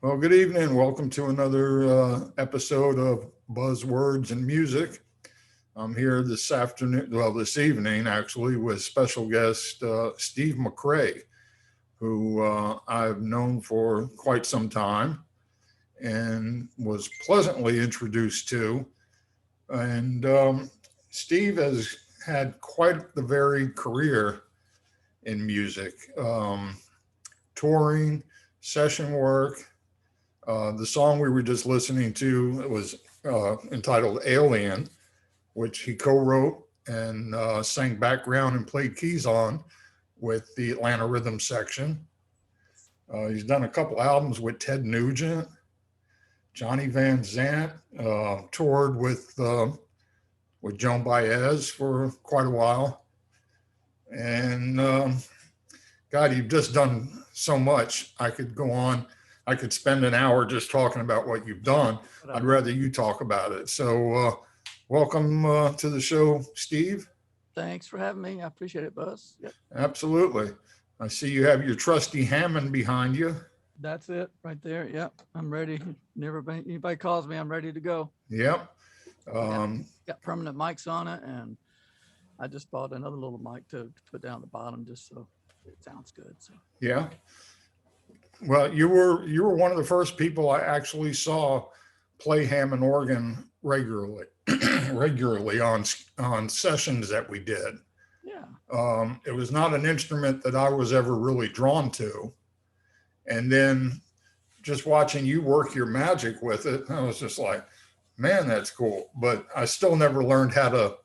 Well, good evening. Welcome to another episode of Buzzwords and Music. I'm here this afternoon, well, this evening actually, with special guest Steve McRay, who I've known for quite some time and was pleasantly introduced to. And Steve has had quite the varied career in music, touring, session work. The song we were just listening to was entitled Alien, which he co wrote and sang background and played keys on with the Atlanta Rhythm section. He's done a couple albums with Ted Nugent, Johnny Van Zant, toured with Joan Baez for quite a while. And God, you've just done so much. I could go on. I could spend an hour just talking about what you've done. I'd rather you talk about it. So, welcome to the show, Steve. Thanks for having me. I appreciate it, Buzz. Yep. Absolutely. I see you have your trusty Hammond behind you. That's it right there. Yep. I'm ready. Never been, anybody calls me, I'm ready to go. Yep. Got permanent mics on it, and I just bought another little mic to put down at the bottom just so it sounds good. So Yeah. Well, you were one of the first people I actually saw play Hammond organ regularly, regularly on sessions that we did. yeah. It was not an instrument that I was ever really drawn to, and then just watching you work your magic with it, I was just like, man, that's cool. But I still never learned how to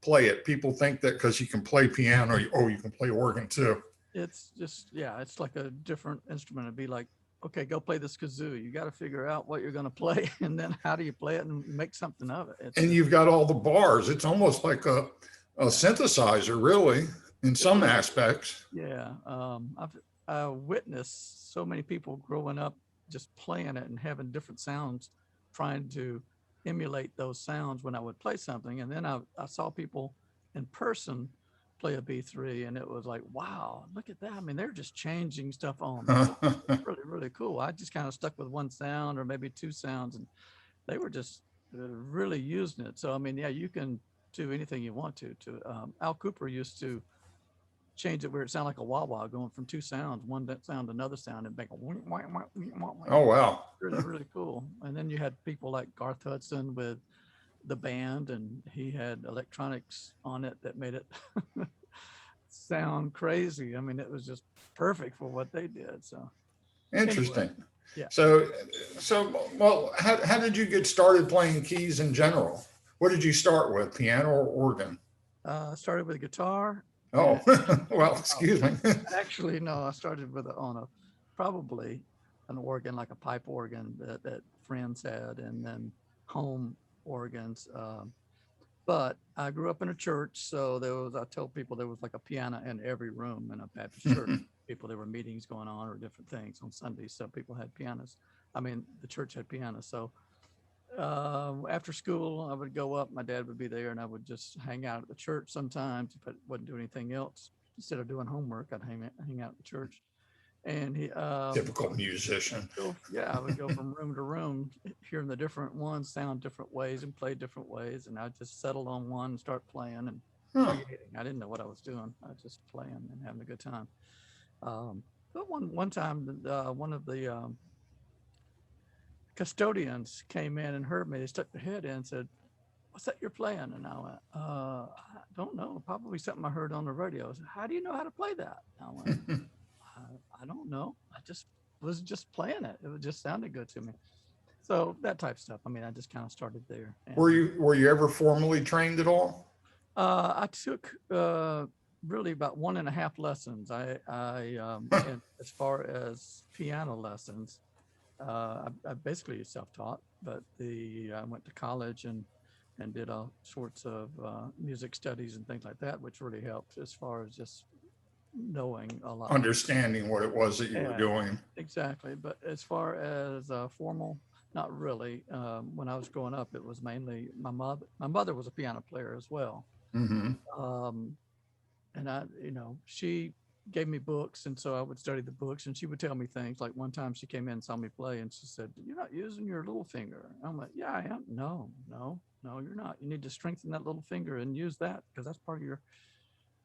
play it. People think that because you can play piano, oh, you can play organ too. It's just, yeah, it's like a different instrument. It'd be like, okay, go play this kazoo. You got to figure out what you're going to play, and then how do you play it and make something of it. And you've got all the bars. It's almost like a synthesizer, really, in some aspects. Yeah. I witnessed so many people growing up just playing it and having different sounds, trying to emulate those sounds when I would play something. And then I saw people in person play a B3, and it was like, wow, look at that. I mean, they're just changing stuff on. It's really, really cool. I just kind of stuck with one sound or maybe two sounds, and they were just really using it. So, I mean, yeah, you can do anything you want to. Al Cooper used to change it where it sounded like a wah wah going from two sounds, one that sound, another sound, and make a Oh, wow. really, really cool. And then you had people like Garth Hudson with the band, and he had electronics on it that made it sound crazy. I mean, it was just perfect for what they did. So, anyway, Interesting. yeah. Well, how did you get started playing keys in general? What did you start with, piano or organ? I started with guitar. Oh, And, well, excuse me. actually, no, I started with on a probably an organ, like a pipe organ that friends had, and then home organs. But I grew up in a church, so I tell people there was like a piano in every room in a Baptist church. People, there were meetings going on or different things on Sundays, so people had pianos. I mean, the church had pianos. So after school, I would go up. My dad would be there, and I would just hang out at the church sometimes if I wouldn't do anything else. Instead of doing homework, I'd hang out at the church. And he, Typical musician. yeah, I would go from room to room, hearing the different ones sound different ways and play different ways. And I'd just settle on one and start playing and creating. I didn't know what I was doing. I was just playing and having a good time. But one time, one of the custodians came in and heard me. They stuck their head in and said, "What's that you're playing?" And I went, "I don't know. Probably something I heard on the radio." I said, "How do you know how to play that?" And I went, I don't know. I just was just playing it. It just sounded good to me. So that type of stuff. I mean, I just kind of started there. And, Were you ever formally trained at all? I took really about 1.5 lessons. And as far as piano lessons, I basically self-taught, but I went to college and did all sorts of music studies and things like that, which really helped as far as just knowing a lot. Understanding what it was that you were doing. Exactly. But as far as formal, not really. When I was growing up, it was mainly my mother. My mother was a piano player as well. Mm-hmm. And she gave me books, and so I would study the books, and she would tell me things. Like one time she came in and saw me play, and she said, "You're not using your little finger." I'm like, "Yeah, I am." No, you're not. You need to strengthen that little finger and use that because that's part of your.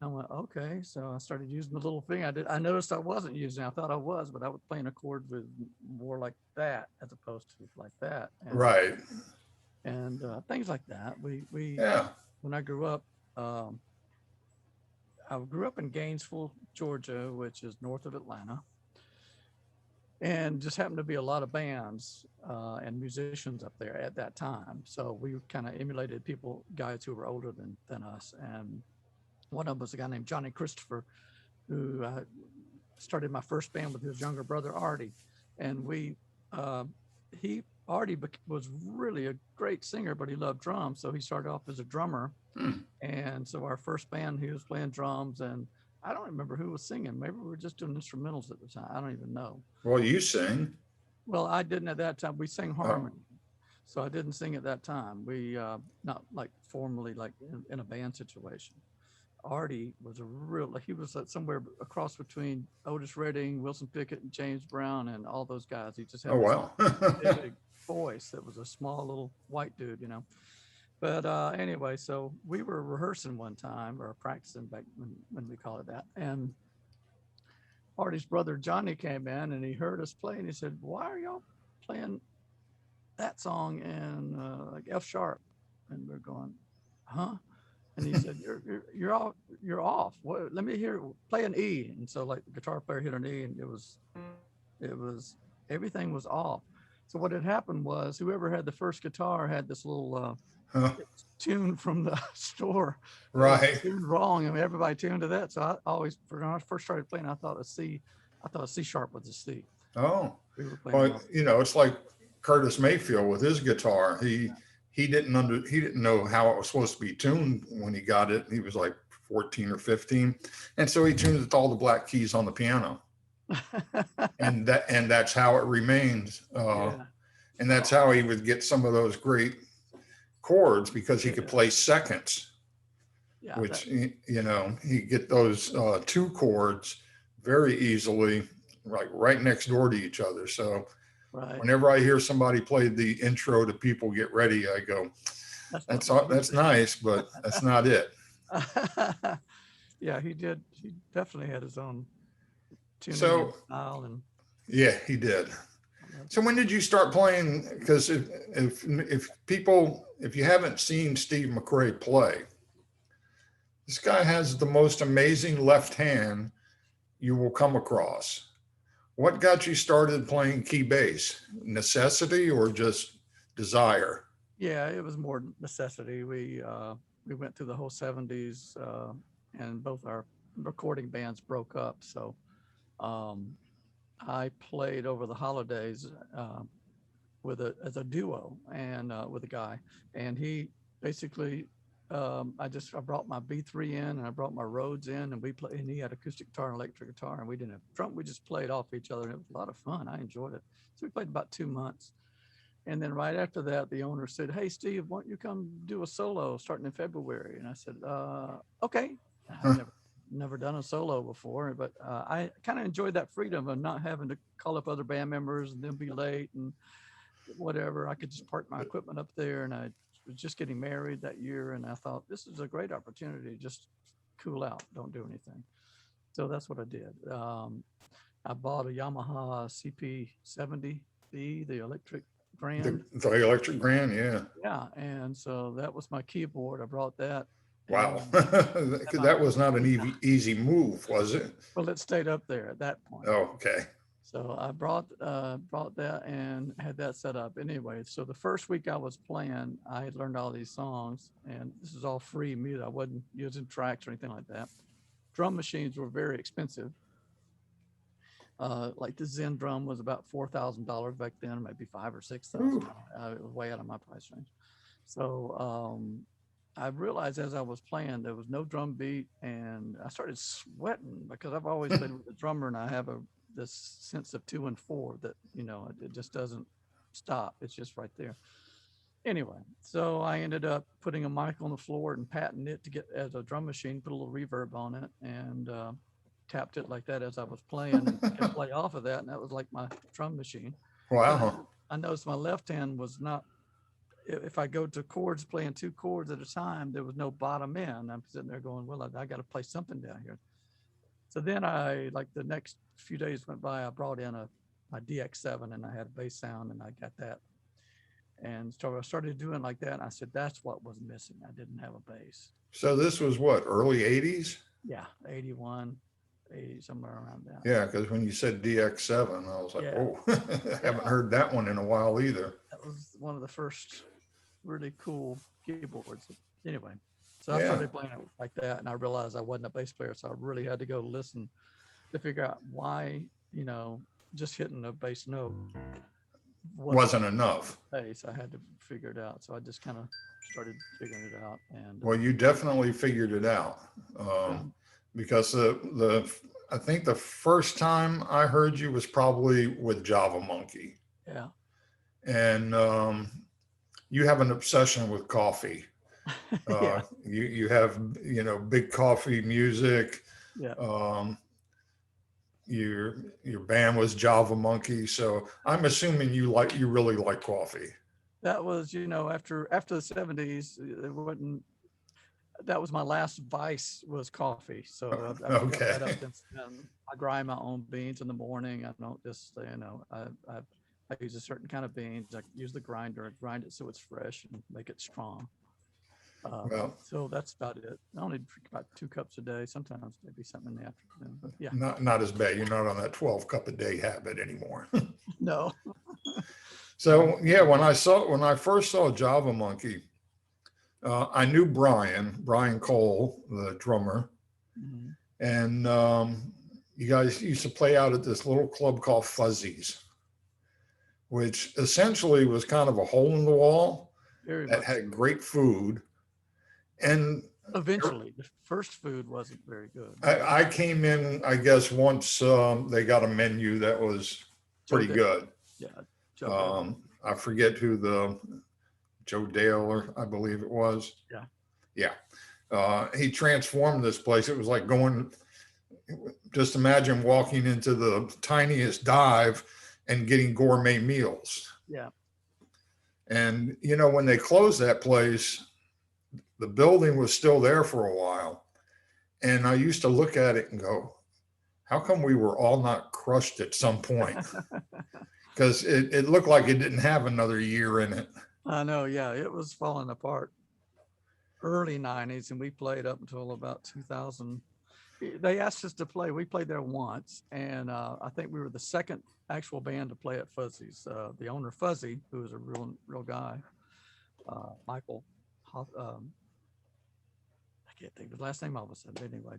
I went, okay. So I started using the little finger. I noticed I wasn't using it. I thought I was, but I was playing a chord with more like that as opposed to like that. Right. And things like that. Yeah. When I um, grew up in Gainesville, Georgia, which is north of Atlanta, and just happened to be a lot of bands and musicians up there at that time. So we kind of emulated guys who were older than us. And one of them was a guy named Johnny Christopher, who started my first band with his younger brother, Artie. And Artie was really a great singer, but he loved drums. So he started off as a drummer. Hmm. And so our first band, he was playing drums, and I don't remember who was singing. Maybe we were just doing instrumentals at the time. I don't even know. Well, you sing. Well, I didn't at that time. We sang Oh, harmony. So I didn't sing at that time. We, not like formally, like in a band situation. Artie was he was somewhere across between Otis Redding, Wilson Pickett, and James Brown, and all those guys. He just oh had this wow. big voice that was a small little white dude, But anyway, so we were rehearsing one time, or practicing back when we call it that. And Artie's brother Johnny came in and he heard us play, and he said, "Why are y'all playing that song in like F sharp?" And we're going, "Huh?" And he said, "You're off. What? Let me hear. Play an E." And so like the guitar player hit an E, and it was everything was off. So what had happened was whoever had the first guitar had this little Huh. tune from the store that was Right. tuned wrong, and everybody tuned to that. So I always, when I first started playing, I thought a C sharp was a C. Oh, We were playing well, wrong. it's like Curtis Mayfield with his guitar. He didn't know how it was supposed to be tuned when he got it. He was like 14 or 15, and so he tuned it to all the black keys on the piano, and that's how it remained. Yeah, And that's how he would get some of those great chords, because he could yeah, play seconds, yeah. which he get those two chords very easily, right next door to each other. So Right. whenever I hear somebody play the intro to People Get Ready, I go, that's nice, but that's not it. Yeah, he did. He definitely had his own tuning and So style, and yeah, he did. So when did you start playing? Because if you haven't seen Steve McRay play, this guy has the most amazing left hand you will come across. What got you started playing key bass? Necessity or just desire? yeah, it was more necessity. We went through the whole '70s, and both our recording bands broke up. So um, I played over the holidays as a duo, and with a guy, and he basically I brought my B3 in, and I brought my Rhodes in, and and he had acoustic guitar and electric guitar, and we didn't have drum. We just played off each other, and it was a lot of fun. I enjoyed it. So we played about 2 months. And then right after that, the owner said, "Hey, Steve, why don't you come do a solo starting in February?" And I said, "Okay." I've never done a solo before, but I kind of enjoyed that freedom of not having to call up other band members and then be late and whatever. I could just park my equipment up there, and I was just getting married that year, and I thought this is a great opportunity to just cool out, don't do anything. So that's what I did. I bought a Yamaha CP70B, the electric Grand. The electric grand, yeah. Yeah, and so that was my keyboard. I brought that, Wow. and That was not an easy move, was it? well, it stayed up there at that point. Oh, okay. So I brought that and had that set up. Anyway, so the first week I was playing, I had learned all these songs, and this is all free music. I wasn't using tracks or anything like that. Drum machines were very expensive. Like the Zen drum was about $4,000 back then, maybe 5 or 6,000. It was way out of my price range. So I realized as I was playing, there was no drum beat, and I started sweating because I've always been with a drummer, and I have this sense of 2 and 4 that it just doesn't stop. It's just right there. Anyway, so I ended up putting a mic on the floor and patting it to get as a drum machine, put a little reverb on it, and tapped it like that as I was playing and could play off of that. And that was like my drum machine. But Wow. I noticed my left hand was not, if I go to chords, playing 2 chords at a time, there was no bottom end. I'm sitting there going, well, I got to play something down here. So then like the next few days went by, I brought in my DX7 and I had a bass sound and I got that. And so I started doing like that. And I said, that's what was missing. I didn't have a bass. So this was what, early 80s? Yeah, 81, 80, somewhere around that. Yeah, because when you said DX7, I was like, Yeah. oh, I haven't heard that one in a while either. That was one of the first really cool keyboards. Anyway, so I Yeah. started playing it like that, and I realized I wasn't a bass player, so I really had to go listen to figure out why, just hitting a bass note Wasn't enough. bass. I had to figure it out, so I just kind of started figuring it out. And Well, you definitely figured it out, because I think the first time I heard you was probably with Java Monkey, yeah, and you have an obsession with coffee. yeah, You have big coffee music. yeah. Your band was Java Monkey, so I'm assuming you really like coffee. That was, after the 70s, it wasn't. That was my last vice, was coffee. So I've given Okay. that up since then. I grind my own beans in the morning. I don't just, I use a certain kind of beans. I use the grinder, grind it so it's fresh and make it strong. Well, So that's about it. I only drink about 2 cups a day, sometimes maybe something in the afternoon. But yeah, not as bad. You're not on that 12 cup a day habit anymore. no. So yeah, when I first saw Java Monkey, I knew Brian Cole, the drummer, Mhm. and you guys used to play out at this little club called Fuzzies, which essentially was kind of a hole in the wall Very that much. had great food. And Eventually, the first food wasn't very good. I came in, I guess, once they got a menu that was pretty Joe good. Yeah, Joe Dale. I forget who Joe Dale, or I believe it was. Yeah. Yeah. He transformed this place. It was like just imagine walking into the tiniest dive and getting gourmet meals. Yeah. And, when they closed that place, the building was still there for a while. And I used to look at it and go, how come we were all not crushed at some point? Because it looked like it didn't have another year in it. I know. Yeah, it was falling apart early 90s, and we played up until about 2000. They asked us to play. We played there once, and I think we were the second actual band to play at Fuzzy's. The owner, Fuzzy, who was a real guy, Michael. I can't think of his last name all of a sudden. But anyway,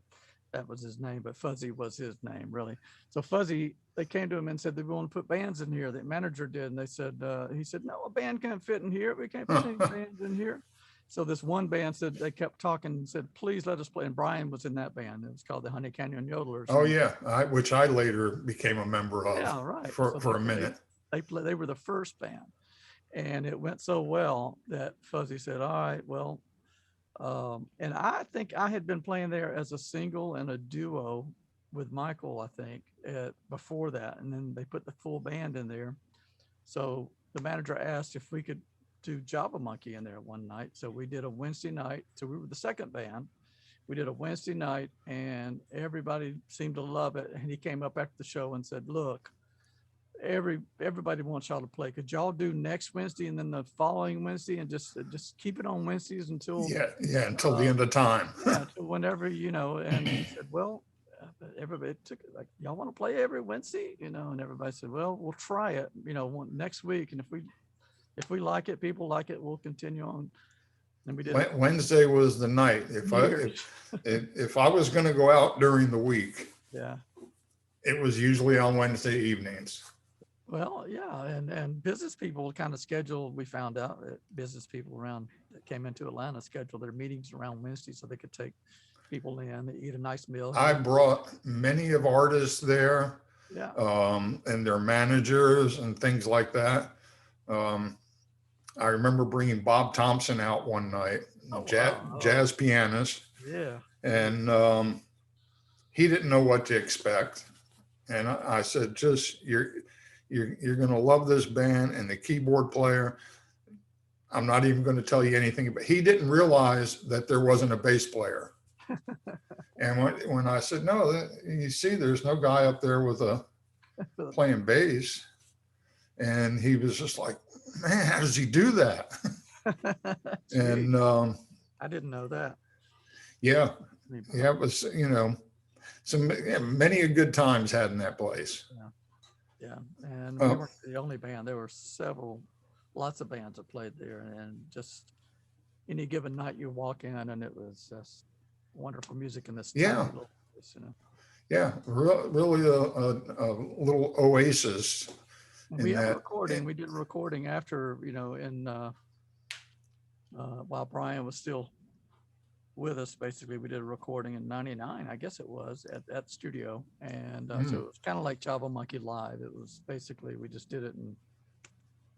that was his name, but Fuzzy was his name, really. So Fuzzy, they came to him and said they want to put bands in here. The manager did, and they said, he said, no, a band can't fit in here. We can't put any bands in here. So this one band said, they kept talking and said, please let us play. And Brian was in that band. It was called the Honey Canyon Yodelers. Oh yeah, which I later became a member of. Yeah, right. For a minute. They were the first band, and it went so well that Fuzzy said, all right, well, and I think I had been playing there as a single and a duo with Michael, I think, before that. And then they put the full band in there. So the manager asked if we could do Java Monkey in there one night. So we did a Wednesday night. So we were the second band. We did a Wednesday night, and everybody seemed to love it. And he came up after the show and said, look, everybody wants y'all to play. Could y'all do next Wednesday and then the following Wednesday, and just keep it on Wednesdays until until the end of time. until whenever, And he said, well, everybody took it like, y'all want to play every Wednesday, and everybody said, well, we'll try it, next week, and if we like it, people like it, we'll continue on. And we did. Wednesday was the night. If I was going to go out during the week, yeah, it was usually on Wednesday evenings. Well, yeah, and business people kind of schedule. We found out that business people around that came into Atlanta scheduled their meetings around Wednesday so they could take people in, eat a nice meal. I brought many of artists there, Yeah. And their managers and things like that. I remember bringing Bob Thompson out one night, Oh, wow. jazz pianist, Yeah. and he didn't know what to expect. And I said, just you're going to love this band and the keyboard player. I'm not even going to tell you anything, but he didn't realize that there wasn't a bass player. And when I said, no, you see, there's no guy up there with a playing bass. And he was just like, man, how does he do that? And I didn't know that. yeah, it was, many a good times had in that place. Yeah. And we weren't the only band. There were lots of bands that played there, and just any given night you walk in and it was just wonderful music in this tiny little place, Yeah, really a little oasis. And we had a recording. We did a recording after, while Brian was still with us. Basically, we did a recording in '99, I guess it was, at that studio. And so it was kind of like Java Monkey Live. It was basically, we just did it in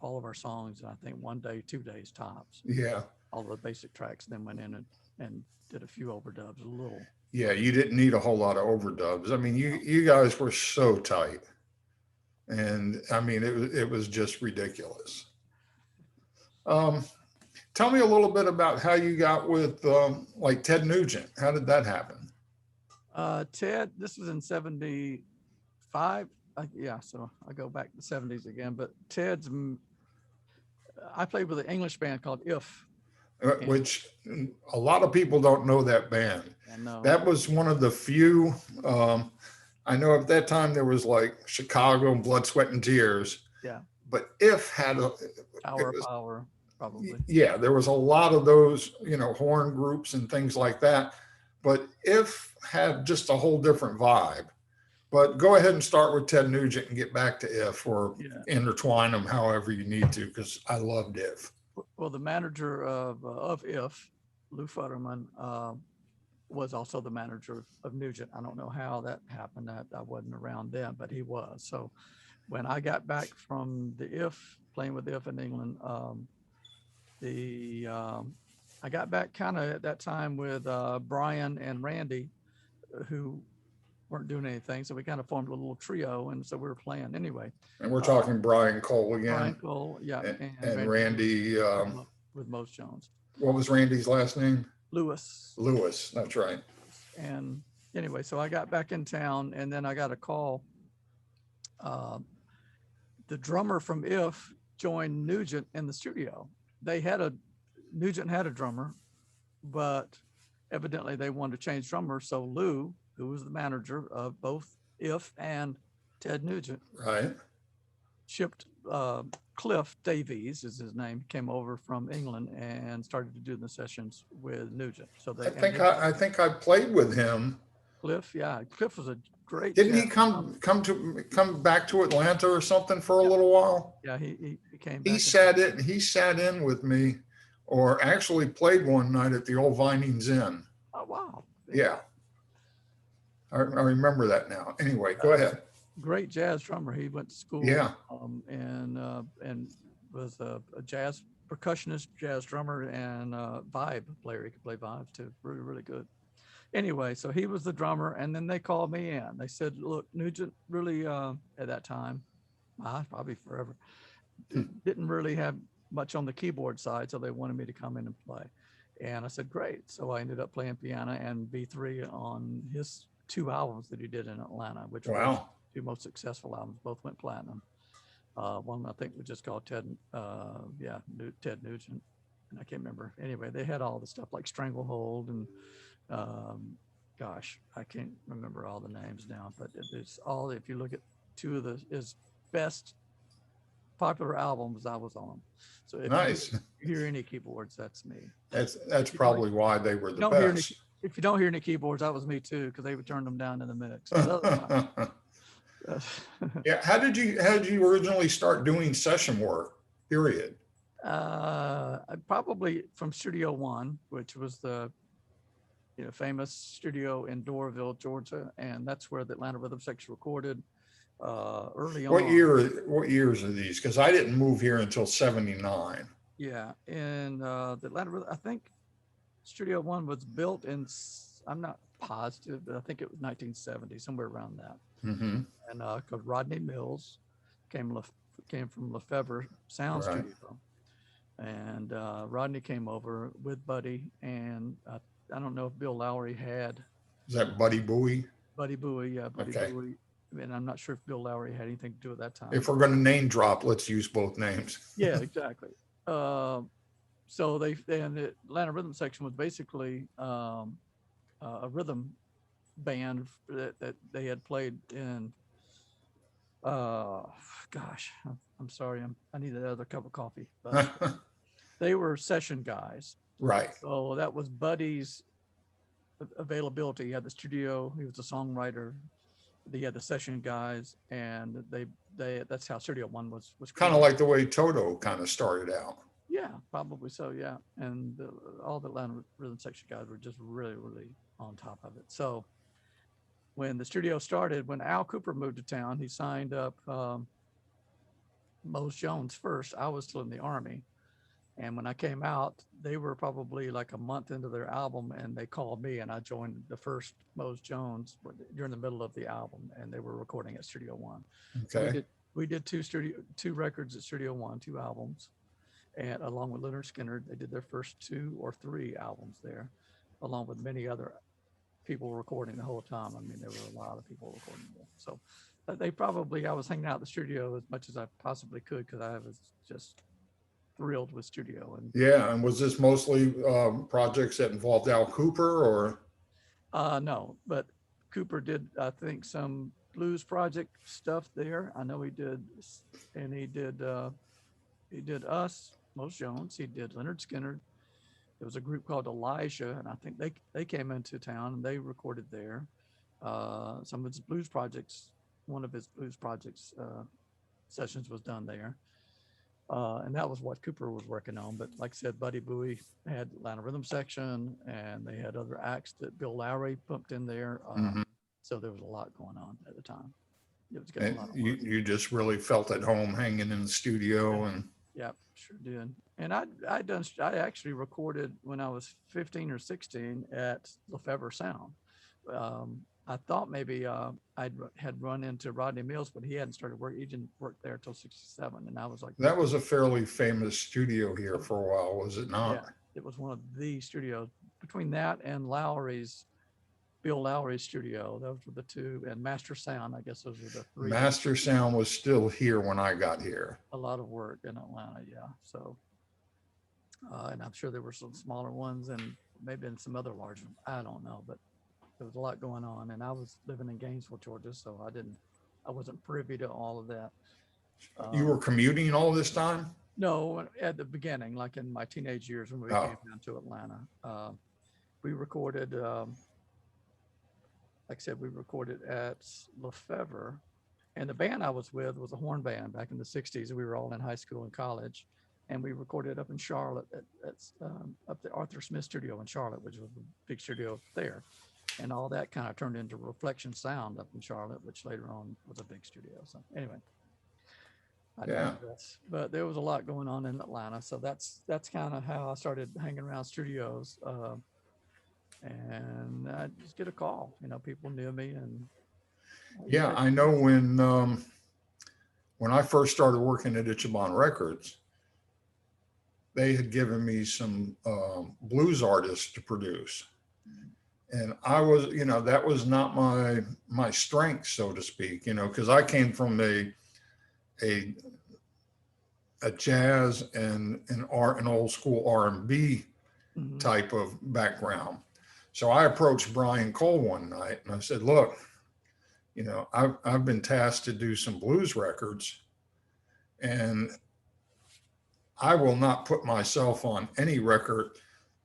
all of our songs, I think 1 day, 2 days tops. Yeah. All the basic tracks, then went in and did a few overdubs, a little. Yeah, you didn't need a whole lot of overdubs. I mean, you guys were so tight. And I mean, it was just ridiculous. Tell me a little bit about how you got with like Ted Nugent. How did that happen? Ted, this was in '75. Yeah, so I go back to the '70s again. But I played with an English band called If. Which a lot of people don't know that band. That was one of the few. I know at that time there was like Chicago and Blood, Sweat and Tears. Yeah. But If had a Power, probably. Yeah, there was a lot of those, horn groups and things like that. But If had just a whole different vibe. But go ahead and start with Ted Nugent and get back to If, or intertwine them however you need to, because I loved If. Well, the manager of If, Lou Futterman, was also the manager of Nugent. I don't know how that happened. I wasn't around then, but he was. So when I got back from playing with If in England, I got back kind of at that time with Brian and Randy, who weren't doing anything. So we kind of formed a little trio, and so we were playing anyway. And we're talking Brian Cole again. Brian Cole, yeah. And Randy. With Most Jones. What was Randy's last name? Lewis, that's right. And anyway, so I got back in town, and then I got a call. The drummer from If joined Nugent in the studio. Nugent had a drummer, but evidently they wanted to change drummers. So Lou, who was the manager of both If and Ted Nugent, right, shipped Cliff Davies is his name, came over from England and started to do the sessions with Nugent. So I think I played with him. Cliff, yeah, Cliff was a great. Didn't he come back to Atlanta or something for a little while? Yeah, he came. He sat in with me, or actually played one night at the old Vinings Inn. Oh wow! Yeah, I remember that now. Anyway, go ahead. Great jazz drummer. He went to school. Yeah. And was a jazz percussionist, jazz drummer, and vibe player. He could play vibes too. Really, really good. Anyway, so he was the drummer, and then they called me in. They said, "Look, Nugent really at that time, probably forever, didn't really have much on the keyboard side, so they wanted me to come in and play." And I said, "Great." So I ended up playing piano and B3 on his 2 albums that he did in Atlanta, which were 2 most successful albums. Both went platinum. One I think was just called Ted Nugent, and I can't remember. Anyway, they had all the stuff like Stranglehold and I can't remember all the names now, but it's all, if you look at 2 of his best popular albums, I was on them. So if you hear any keyboards, that's me. That's probably why they were the best. If you don't hear any keyboards, that was me too, because they would turn them down in the mix. Yeah. How did you originally start doing session work? Period. Probably from Studio One, which was the famous studio in Doraville, Georgia, and that's where the Atlanta Rhythm Section recorded early on. What years are these? Because I didn't move here until '79. Yeah, and the Atlanta Rhythm, I think Studio One was built in I'm not positive, but I think it was 1970, somewhere around that. Hmm. And because Rodney Mills came from Lefevre Sound Right. Studio, and Rodney came over with Buddy, and I don't know if Bill Lowry had Is that Buddy Bowie? Buddy Bowie, yeah, Buddy Okay. Bowie, and I'm not sure if Bill Lowry had anything to do with that time. If we're going to name drop, let's use both names. Yeah, exactly. So and the Atlanta Rhythm Section was basically a rhythm band that they had played in. Gosh, I'm sorry, I need another cup of coffee. But they were session guys. Right. So that was Buddy's availability. He had the studio. He was a songwriter. He had the session guys, and they that's how Studio One was Kind of created. like the way Toto kind of started out. Yeah, probably so. Yeah, and all the Atlanta Rhythm Section guys were just really on top of it. So when the studio started, when Al Cooper moved to town, he signed up Mose Jones first. I was still in the Army. And when I came out, they were probably like a month into their album, and they called me, and I joined the first Mose Jones during the middle of the album, and they were recording at Studio One. Okay. So we did two records at Studio One, 2 albums, and along with Leonard Skinner, they did their first 2 or 3 albums there, along with many other people recording the whole time. I mean, there were a lot of people recording there. So I was hanging out in the studio as much as I possibly could, because I was just thrilled with studio. And Yeah. And was this mostly projects that involved Al Cooper, or? no, but Cooper did, I think, some blues project stuff there. I know he did, and he did us, Mose Jones. He did Leonard Skinner. There was a group called Elijah, and I think they came into town and they recorded there. Some of his blues projects, one of his blues projects sessions was done there. And that was what Cooper was working on. But like I said, Buddy Bowie had Atlanta Rhythm Section, and they had other acts that Bill Lowry pumped in there. Mhm. So there was a lot going on at the time. It was getting And a lot of you, work. you just really felt at home hanging in the studio. And Yeah, sure did. And I actually recorded when I was 15 or 16 at Lefevre Sound. I thought maybe I had run into Rodney Mills, but he hadn't started work. He didn't work there till 67. And I was like, that was a fairly famous studio here for a while, was it not? yeah, it was one of the studios. Between that and Bill Lowry's studio, those were the 2, and Master Sound, I guess those were the 3. Master Sound was still here when I got here. A lot of work in Atlanta, yeah. So, and I'm sure there were some smaller ones and maybe in some other large ones. I don't know, but there was a lot going on, and I was living in Gainesville, Georgia, so I wasn't privy to all of that. You were commuting all this time? No, at the beginning, like in my teenage years when we came down to Atlanta, we recorded, like I said, we recorded at Lefevre, and the band I was with was a horn band back in the 60s. We were all in high school and college, and we recorded up in Charlotte up the Arthur Smith studio in Charlotte, which was a big studio there. And all that kind of turned into Reflection Sound up in Charlotte, which later on was a big studio. So anyway, Yeah. but there was a lot going on in Atlanta. So that's kind of how I started hanging around studios. And I just get a call, people knew me. And Yeah, I know when I first started working at Ichiban Records, they had given me some blues artists to produce. And I was, that was not my strength, so to speak, because I came from a jazz and an old school R&B type of background. So I approached Brian Cole one night and I said, look, I've been tasked to do some blues records, and I will not put myself on any record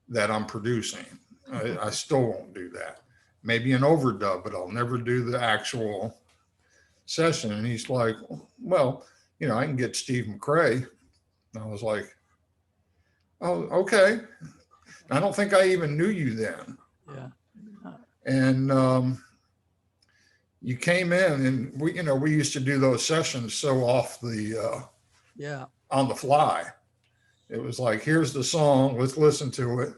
that I'm producing. I still won't do that. Maybe an overdub, but I'll never do the actual session. And he's like, well, I can get Steve McRay. And I was like, oh, okay. I don't think I even knew you then. Yeah. And you came in, and we used to do those sessions so off on the fly. It was like, here's the song, let's listen to it.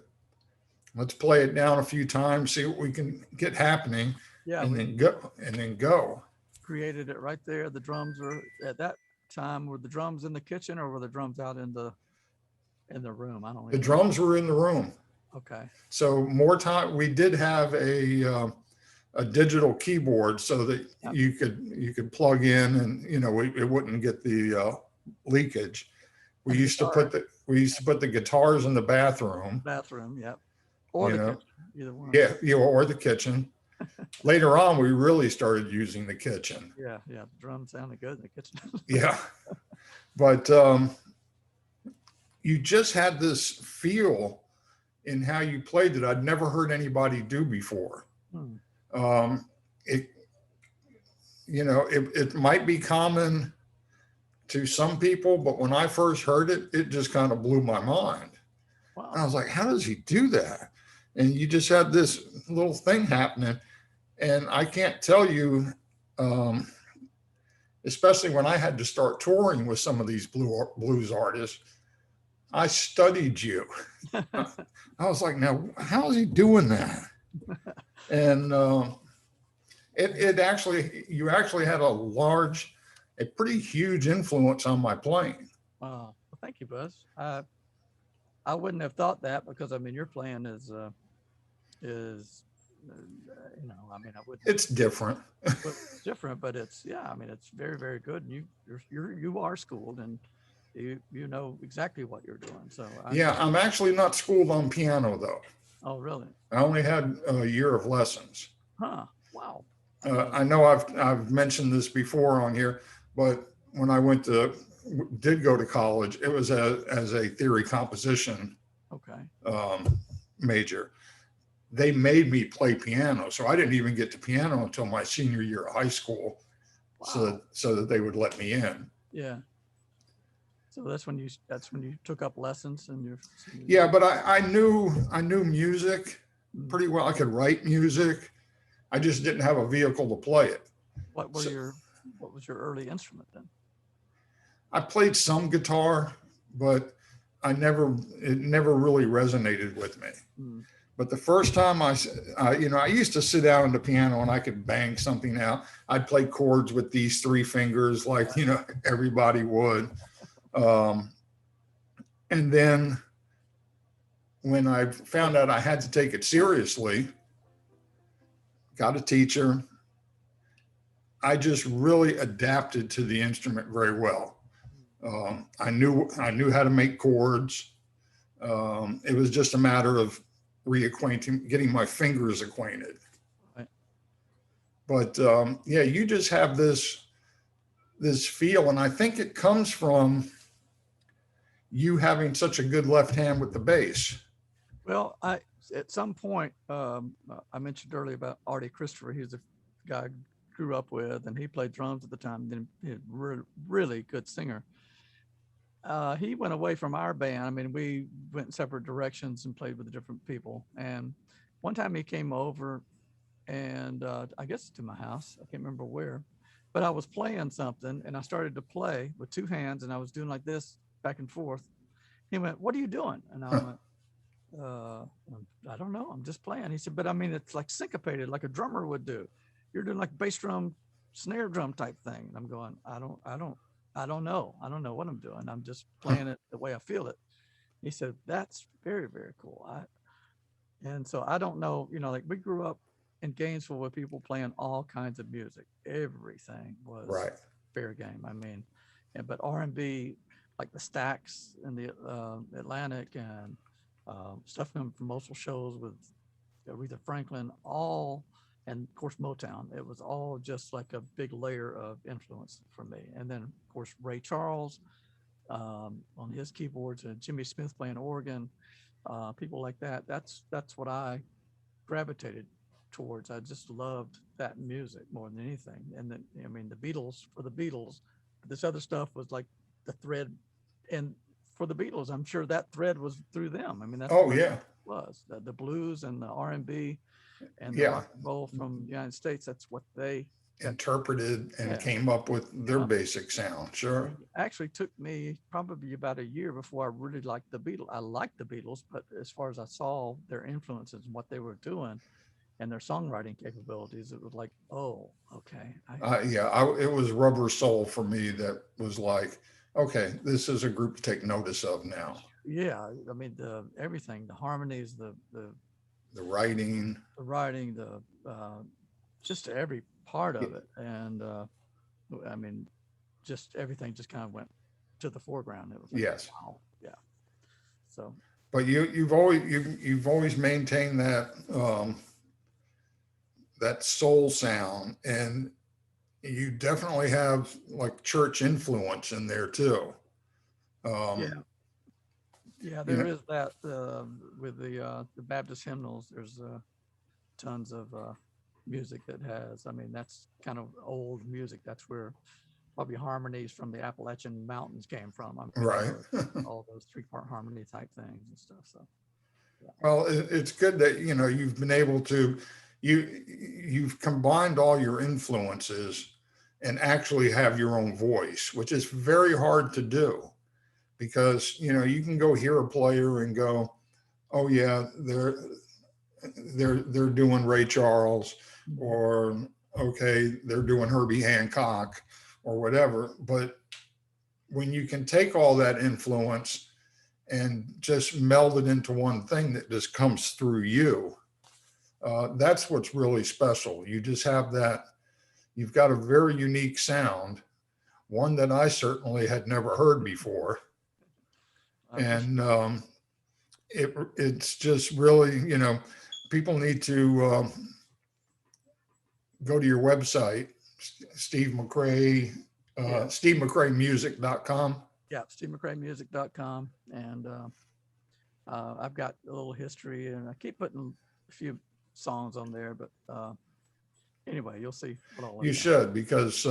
let's play it down a few times, see what we can get happening, Yeah, and we then go, and then go. created it right there. The drums were at that time. Were the drums in the kitchen or were the drums out in the room? I don't The even know. drums were in the room. Okay. So more time, we did have a digital keyboard so that Yep. you could plug in, and it wouldn't get the leakage. And the guitar, We used to put the guitars in the bathroom, bathroom. Yep. Or you the know, kitchen. Either one. yeah, or the kitchen. Later on, we really started using the kitchen. Yeah. Yeah. The drum sounded good in the kitchen. Yeah, but you just had this feel in how you played that I'd never heard anybody do before. Hmm. It it might be common to some people, but when I first heard it, it just kind of blew my mind. And I Wow. was like, how does he do that? And you just had this little thing happening. And I can't tell you, um, especially when I had to start touring with some of these blues artists, I studied you. I was like, now, how is he doing that? And you actually had a pretty huge influence on my playing. Well, thank you, Buzz. I wouldn't have thought that because I mean your playing is I mean I wouldn't. It's different. But it's different, but it's yeah. I mean it's very very good. And you are schooled and you know exactly what you're doing. So Yeah, I'm actually not schooled on piano though. Oh really? I only had a year of lessons. Huh? Wow. I know I've mentioned this before on here, but when I did go to college, it was as a theory composition Okay. Major. They made me play piano, so I didn't even get to piano until my senior year of high school, Wow. so that they would let me in. Yeah. So that's when you took up lessons and you're. Yeah, but I knew music Mm. pretty well. I could write music. I just didn't have a vehicle to play it. What So was your early instrument then? I played some guitar, but it never really resonated with me. Mm. But the first time I used to sit down at the piano and I could bang something out. I'd play chords with these three fingers like, everybody would. And then when I found out I had to take it seriously, got a teacher, I just really adapted to the instrument very well. I knew how to make chords. It was just a matter of getting my fingers acquainted. Right. But yeah, you just have this feel, and I think it comes from you having such a good left hand with the bass. Well, at some point I mentioned earlier about Artie Christopher. He's a guy I grew up with, and he played drums at the time. Then he was really good singer. He went away from our band. I mean, we went in separate directions and played with different people. And one time he came over, and I guess to my house. I can't remember where, but I was playing something, and I started to play with two hands, and I was doing like this back and forth. He went, "What are you doing?" And I went, "I don't know. I'm just playing." He said, "But I mean, it's like syncopated, like a drummer would do. You're doing like bass drum, snare drum type thing." And I'm going, I don't know. I don't know what I'm doing. I'm just playing it the way I feel it." He said, "That's very, very cool." And so I don't know, like we grew up in Gainesville with people playing all kinds of music. Everything was Right. fair game. I mean, but R&B, like the Stax and the Atlantic and stuff from promotional shows with Aretha Franklin, and of course Motown. It was all just like a big layer of influence for me. And then of course Ray Charles on his keyboards and Jimmy Smith playing organ, people like that. That's what I gravitated towards. I just loved that music more than anything. And then I mean the Beatles, for the Beatles, this other stuff was like the thread. And for the Beatles, I'm sure that thread was through them. I mean that's Oh yeah. was the blues and the R&B and the Yeah. rock and roll from the United States. That's what they interpreted and Yeah, came up with their came up. basic sound. Sure. It actually took me probably about a year before I really liked the Beatles. I liked the Beatles, but as far as I saw their influences and what they were doing and their songwriting capabilities, it was like, oh, okay. It was Rubber Soul for me that was like, okay, this is a group to take notice of now. Yeah, I mean the everything, the harmonies, The writing, the writing, the just every part of it, and I mean, just everything just kind of went to the foreground. It was like, yes. wow, yeah. So But you've always maintained that soul sound, and you definitely have like church influence in there too. Um, yeah, yeah, you there know, is that with the Baptist hymnals. There's tons of music that has. I mean, that's kind of old music. That's where probably harmonies from the Appalachian Mountains came from. I mean, right. all those three-part harmony type things and stuff. So yeah, Well, it's good that you've been able to you've combined all your influences and actually have your own voice, which is very hard to do because you can go hear a player and go, oh yeah, they're doing Ray Charles, mhm. or okay, they're doing Herbie Hancock or whatever. But when you can take all that influence and just meld it into one thing that just comes through you, that's what's really special. You just have that. You've got a very unique sound, one that I certainly had never heard before, I appreciate and it's just really, people need to go to your website, Steve McRay, yeah, SteveMcRayMusic.com. yeah, SteveMcRayMusic.com, and I've got a little history, and I keep putting a few songs on there, but anyway, you'll see what all I've You done. should, because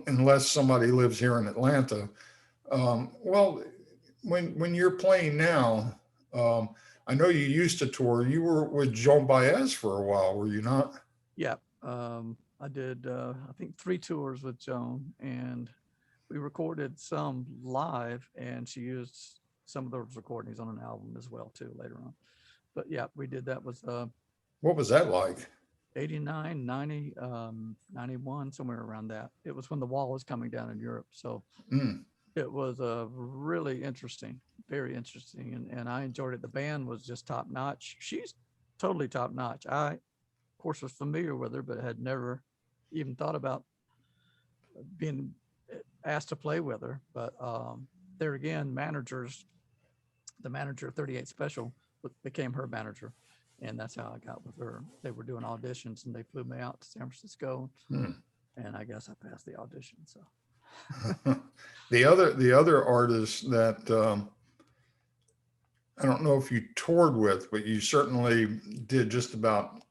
unless somebody lives here in Atlanta, well, when you're playing now, I know you used to tour. You were with Joan Baez for a while, were you not? Yeah, I did. I think 3 tours with Joan, and we recorded some live, and she used some of those recordings on an album as well too later on. But yeah, we did that was What was that like? 89, 90, 91, somewhere around that. It was when the wall was coming down in Europe. So Mm, it was really interesting, very interesting. And I enjoyed it. The band was just top notch. She's totally top notch. I, of course, was familiar with her, but had never even thought about being asked to play with her. But there again, the manager of 38 Special became her manager. And that's how I got with her. They were doing auditions and they flew me out to San Francisco. mm. And I guess I passed the audition. So, The other artists that I don't know if you toured with, but you certainly did just about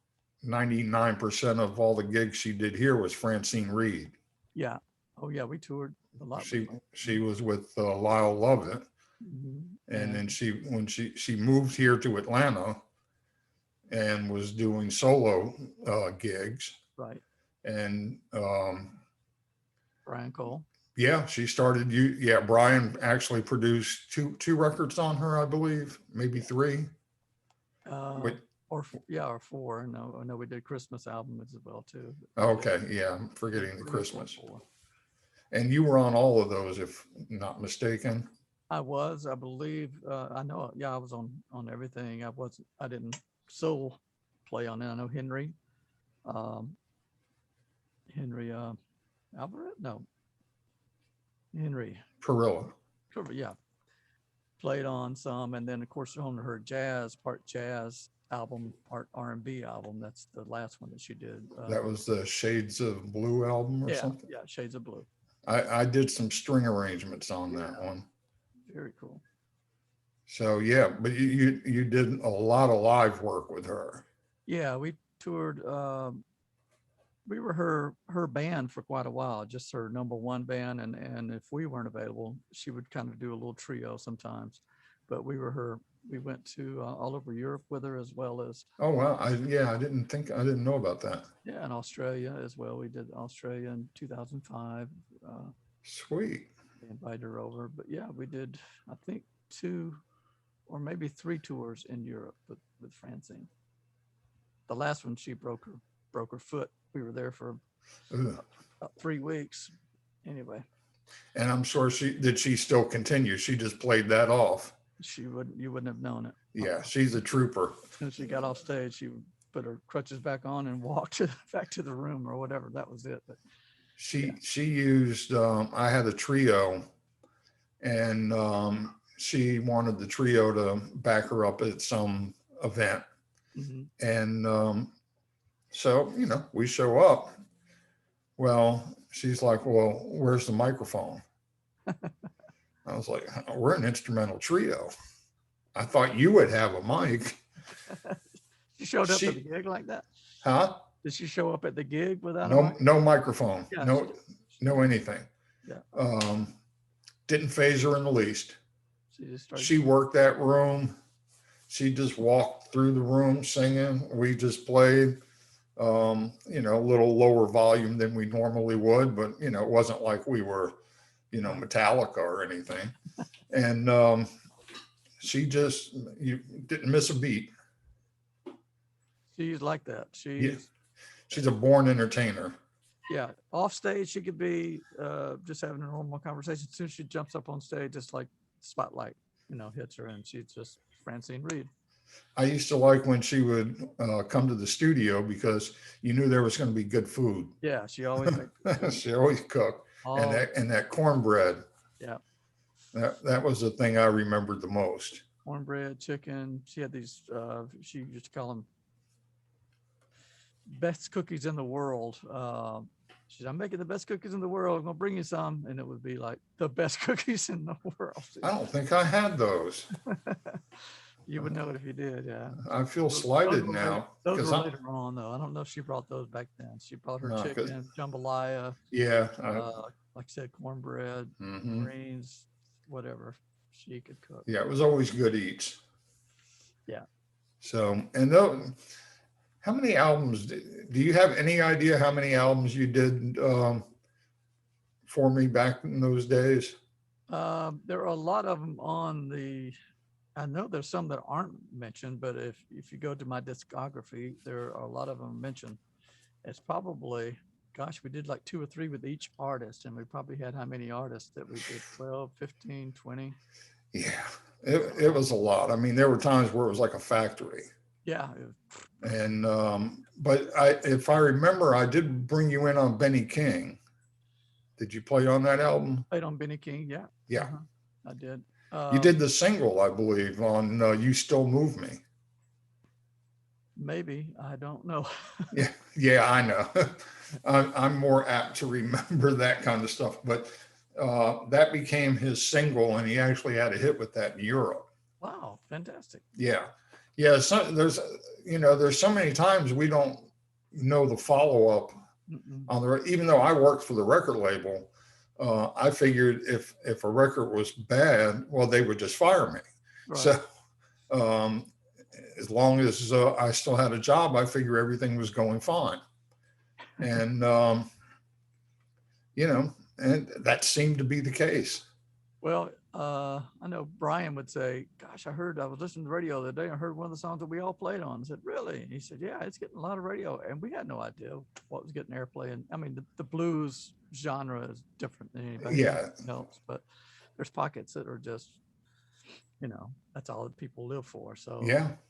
99% of all the gigs she did here was Francine Reed. yeah. Oh, yeah. We toured a lot with She Francine. she was with Lyle Lovett, and And then when she moved here to Atlanta and was doing solo gigs, right. and Brian Cole. yeah, she started. Yeah, Brian actually produced two records on her, I believe, maybe Yeah. three. Uh, But yeah, or four. No, I know we did Christmas album as well too. Yeah, okay, yeah, I'm either forgetting the 3 or 4, Christmas. 4. And you were on all of those, if not mistaken. I believe, I know, yeah, I was on everything. I didn't solo play on it. I know um, Henry, Alvarez, no, Henry, Perilla. yeah, played on some. And then of course on her part jazz album, part R&B album. That's the last one that she did. That was the Shades of Blue album or Yeah, something. yeah, Shades of Blue. I did some string arrangements on that Yeah, one. very cool. So yeah, but you did a lot of live work with her. Yeah, we toured. We were her band for quite a while, just her number one band, and if we weren't available, she would kind of do a little trio sometimes. But we were we went to all over Europe with her, as well as Oh, wow. I didn't know about that. yeah, in Australia as well. We did Australia in 2005. Uh, Sweet. they invited her over, but yeah, we did, I think, 2 or maybe 3 tours in Europe with Francine. The last one, she broke her foot. We were there for Ugh. about 3 weeks. Anyway, And I'm sure she still continue. She just played that off. you wouldn't have known it. Yeah, she's a trooper. As soon as she got off stage, she would put her crutches back on and walk back to the room or whatever. That was it. But She used I had a trio, and she wanted the trio to back her up at some event. mhm. And so, we show up. Well, she's like, well, where's the microphone? I was like, we're an instrumental trio. I thought you would have a mic. She showed up at the gig like that. Huh? Did she show up at the gig without a No, mic? no microphone. Yeah, No anything. Yeah. Didn't phase her in the least. She just started. She worked that room. She just walked through the room singing. We just played, a little lower volume than we normally would, but it wasn't like we were, Metallica or anything. And she just, you didn't miss a beat. She's like that. She's a born entertainer. Yeah. Off stage, she could be just having a normal conversation. As soon as she jumps up on stage, just like spotlight, hits her, and she's just Francine Reed. I used to like when she would come to the studio, because you knew there was going to be good food. Yeah, she always makes She always cooked. And that cornbread. Yeah. That was the thing I remembered the most. Cornbread, chicken. She had these, she used to call them best cookies in the world. She said, I'm making the best cookies in the world. I'm going to bring you some. And it would be like the best cookies in the world. I don't think I had those. You would know it if you did, yeah. I feel slighted now. Those were later on, though. I don't know if she brought those back then. She brought her chicken, jambalaya. Yeah. Like I said, cornbread, greens, whatever she could cook. Yeah, it was always good eats. Yeah. So, and how many albums, do you have any idea how many albums you did for me back in those days? There are a lot of them I know there's some that aren't mentioned, but if you go to my discography, there are a lot of them mentioned. It's probably, gosh, we did like 2 or 3 with each artist, and we probably had how many artists that we did? 12, 15, 20. Yeah, it was a lot. I mean, there were times where it was like a factory. Yeah. And but if I remember, I did bring you in on Benny King. Did you play on that album? Played on Benny King, yeah. Yeah. I did. You did the single, I believe, on You Still Move Me. Maybe, I don't know. Yeah, I know. I'm more apt to remember that kind of stuff, but that became his single, and he actually had a hit with that in Europe. Wow, fantastic. Yeah. So there's so many times we don't know the follow-up on even though I worked for the record label. I figured if a record was bad, well, they would just fire me. Right. So as long as I still had a job, I figured everything was going fine. And, and that seemed to be the case. Well, I know Brian would say, gosh, I was listening to the radio the other day. I heard one of the songs that we all played on. I said, really? And he said, yeah, it's getting a lot of radio. And we had no idea what was getting airplay. And I mean, the blues genre is different than anybody else, but there's pockets that are just, that's all that people live for. So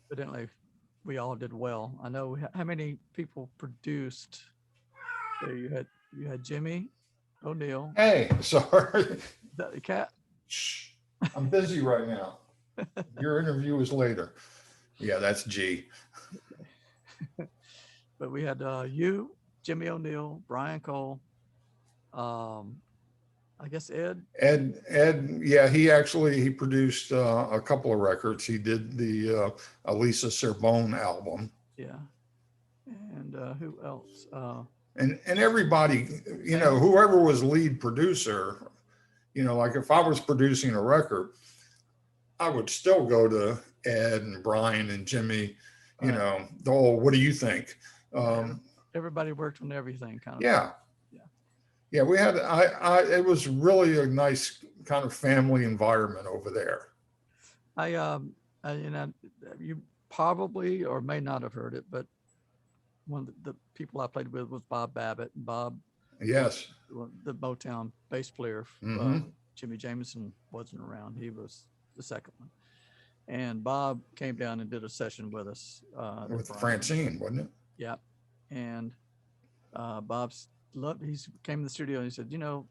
evidently we all did well. I know how many people produced. So you had Jimmy O'Neill. Hey, sorry. Is that the cat? Shh, I'm busy right now. Your interview is later. Yeah, that's G. But we had you, Jimmy O'Neill, Brian Cole, I guess Ed, yeah, he produced a couple of records. He did the Elisa Serbone album. Yeah. And who else? And everybody, whoever was lead producer, like if I was producing a record, I would still go to Ed and Brian and Jimmy, you Right. know, the whole, what do you think? Yeah, Um, everybody worked on everything kind of thing. yeah, Yeah. yeah, we had, it was really a nice kind of family environment over there. I, you know, you probably or may not have heard it, but one of the people I played with was Bob Babbitt. And Bob was Yes. the Motown bass player. Hmm. Jimmy Jameson wasn't around. He was the second one. And Bob came down and did a session with us. That With Brian, Francine, wasn't it? yeah. And Bob's loved, he came in the studio and he said, you know,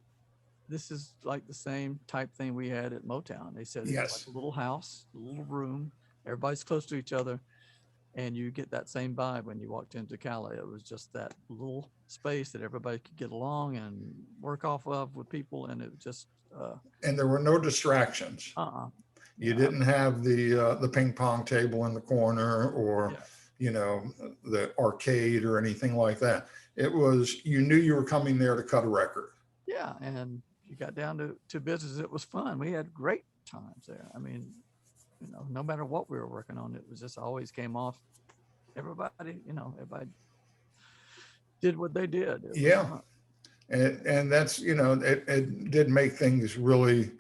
this is like the same type thing we had at Motown. They said it's like Yes. a little house, a little room, everybody's close to each other, and you get that same vibe when you walked into Cali. It was just that little space that everybody could get along and work off of with people, and it was just And there were no distractions. uh-uh. You Yeah, didn't have the ping pong table in the corner, or, yeah, you know, the arcade or anything like that. It was, you knew you were coming there to cut a record. yeah. And you got down to business. It was fun. We had great times there. I mean, you know, no matter what we were working on, it was just always came off. Everybody, you know, everybody did what they did. It was Yeah. fun. And that's, you know, it did make things really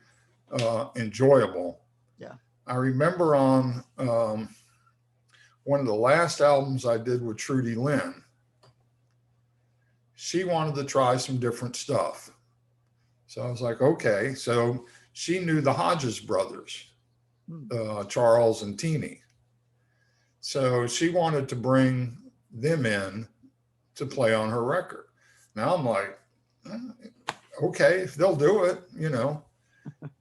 enjoyable. Yeah. I remember on one of the last albums I did with Trudy Lynn, she wanted to try some different stuff. So I was like, okay. So she knew the Hodges brothers, Charles and Teeny. So she wanted to bring them in to play on her record. Now I'm like, okay, if they'll do it, you know.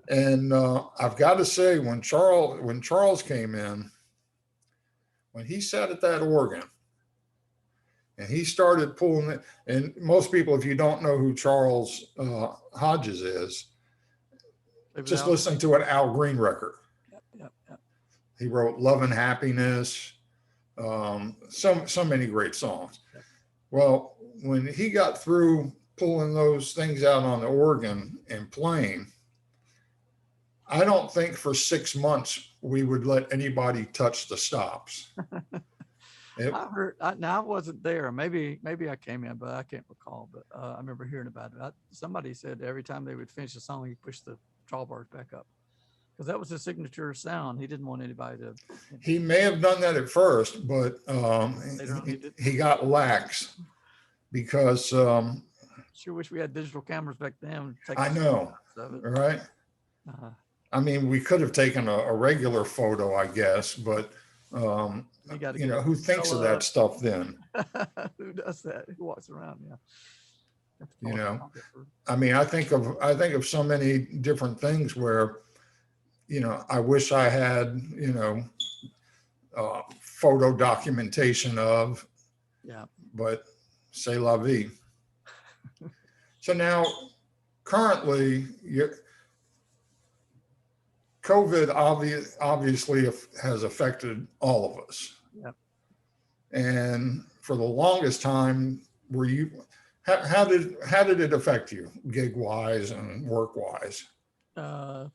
And I've got to say, when Charles came in, when he sat at that organ and he started pulling it, and most people, if you don't know who Charles Hodges is, It was just Al listen Green. to an Al Green record. Yep, yep, yep. He wrote "Love and Happiness," so many great songs. Yep. Well, when he got through pulling those things out on the organ and playing, I don't think for 6 months we would let anybody touch the stops. I heard. Now I wasn't there. Maybe I came in, but I can't recall. But I remember hearing about it. Somebody said every time they would finish a song, he pushed the drawbars back up because that was his signature sound. He didn't want anybody to. He may have done that at first, but he got lax because Sure wish we had digital cameras back then. I know, right? I mean, we could have taken a regular photo, I guess, but you know, who thinks of that stuff then? Who does that? Who walks around? Yeah. You know, I mean, I think of so many different things where, you know, I wish I had, you know, photo documentation of. Yeah. But c'est la vie. So now, currently, COVID obviously has affected all of us. Yep. And for the longest time, how did it affect you, gig wise and work wise? Well,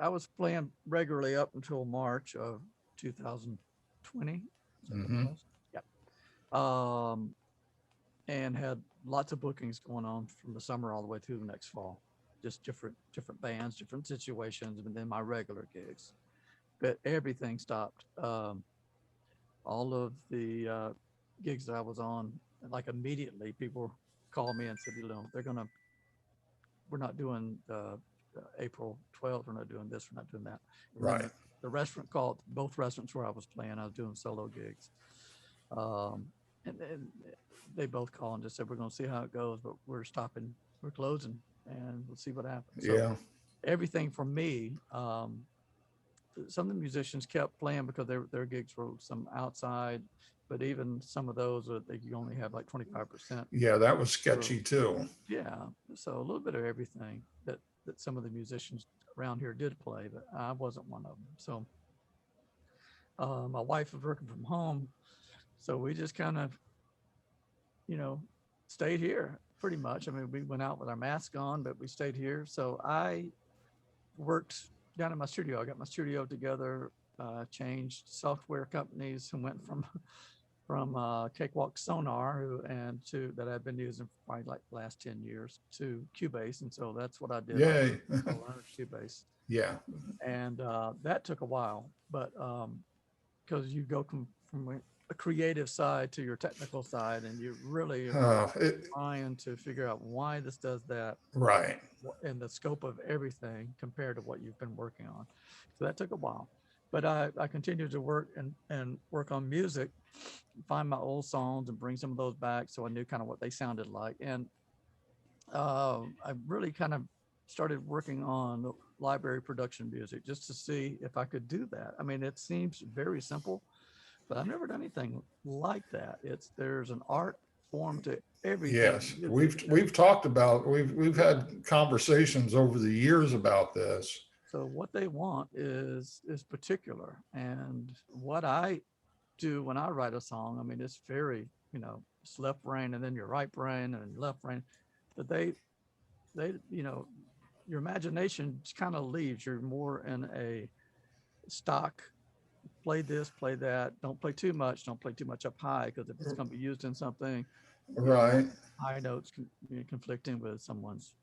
I was playing regularly up until March of 2020. Mm-hmm. Yeah. And had lots of bookings going on from the summer all the way through the next fall. Just different bands, different situations, and then my regular gigs. But everything stopped. All of the gigs that I was on, like immediately, people called me and said, you know, we're not doing April 12th. We're not doing this. We're not doing that. And right. The restaurant called, both restaurants where I was playing, I was doing solo gigs. And they both called and just said, we're going to see how it goes, but we're closing, and we'll see what happens. So yeah. Everything for me, some of the musicians kept playing because their gigs were some outside, but even some of those, you only have like 25%. Yeah, that was sketchy too. Yeah. So a little bit of everything that some of the musicians around here did play, but I wasn't one of them. So my wife was working from home. So we just kind of, you know, stayed here pretty much. I mean, we went out with our mask on, but we stayed here. So I worked down in my studio. I got my studio together changed software companies and went from Cakewalk Sonar and to that I've been using for probably like the last 10 years to Cubase. And so that's what I did. Yay. I learned Cubase. Yeah. And that took a while, but because you go from a creative side to your technical side, and you really are trying to figure out why this does that, right. and the scope of everything compared to what you've been working on. So that took a while, but I continued to work and work on music, find my old songs and bring some of those back, so I knew kind of what they sounded like. And I really kind of started working on library production music just to see if I could do that. I mean, it seems very simple, but I've never done anything like that. There's an art form to everything. Yes, we've talked about, we've had conversations over the years about this. So what they want is particular, and what I do when I write a song, I mean, it's very, it's left brain and then your right brain and left brain, but they, your imagination kind of leaves. You're more in a stock, play this, play that, don't play too much up high, because if it's going to be used in something, right, high notes conflicting with someone's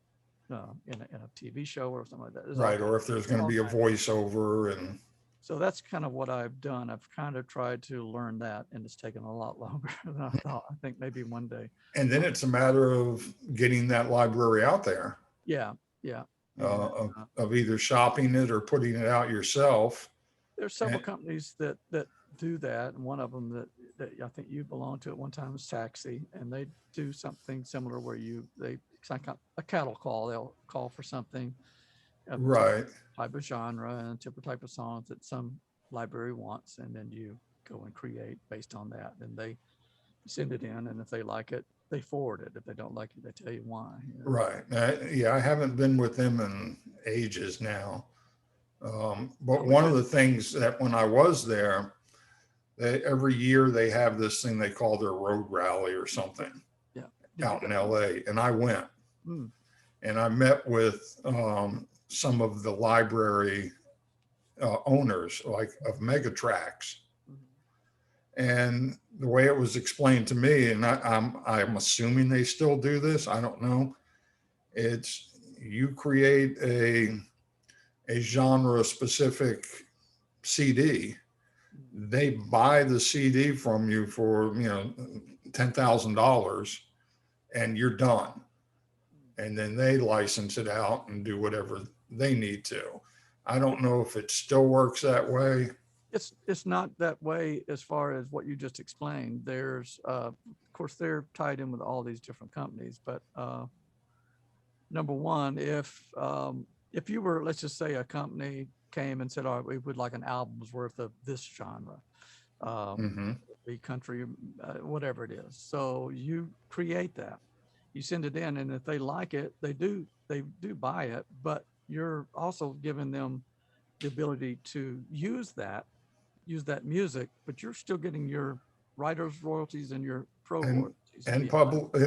in a TV show or something like that. Right, or if there's going to be a voiceover. And so that's kind of what I've done. I've kind of tried to learn that, and it's taken a lot longer than I thought. I think maybe one day. And then it's a matter of getting that library out there. Yeah. Of either shopping it or putting it out yourself. There's several companies that do that, and one of them that I think you belonged to at one time was Taxi, and they do something similar where it's like a cattle call. They'll call for something, right, type of genre and type of songs that some library wants, and then you go and create based on that. And they send it in, and if they like it, they forward it. If they don't like it, they tell you why. Right. Yeah, I haven't been with them in ages now. But one of the things that when I was there, every year they have this thing they call their road rally or something out in LA. And I went and I met with some of the library owners, like of Megatrax. And the way it was explained to me, and I'm assuming they still do this, I don't know. It's you create a genre specific CD. They buy the CD from you for $10,000, and you're done. And then they license it out and do whatever they need to. I don't know if it still works that way. It's not that way as far as what you just explained. There's of course they're tied in with all these different companies, but number one, if you were, let's just say a company came and said, "All right, we would like an album's worth of this genre, be country, whatever it is." So you create that, you send it in, and if they like it, they do buy it. But you're also giving them the ability to use that music, but you're still getting your writer's royalties and your pro royalties. And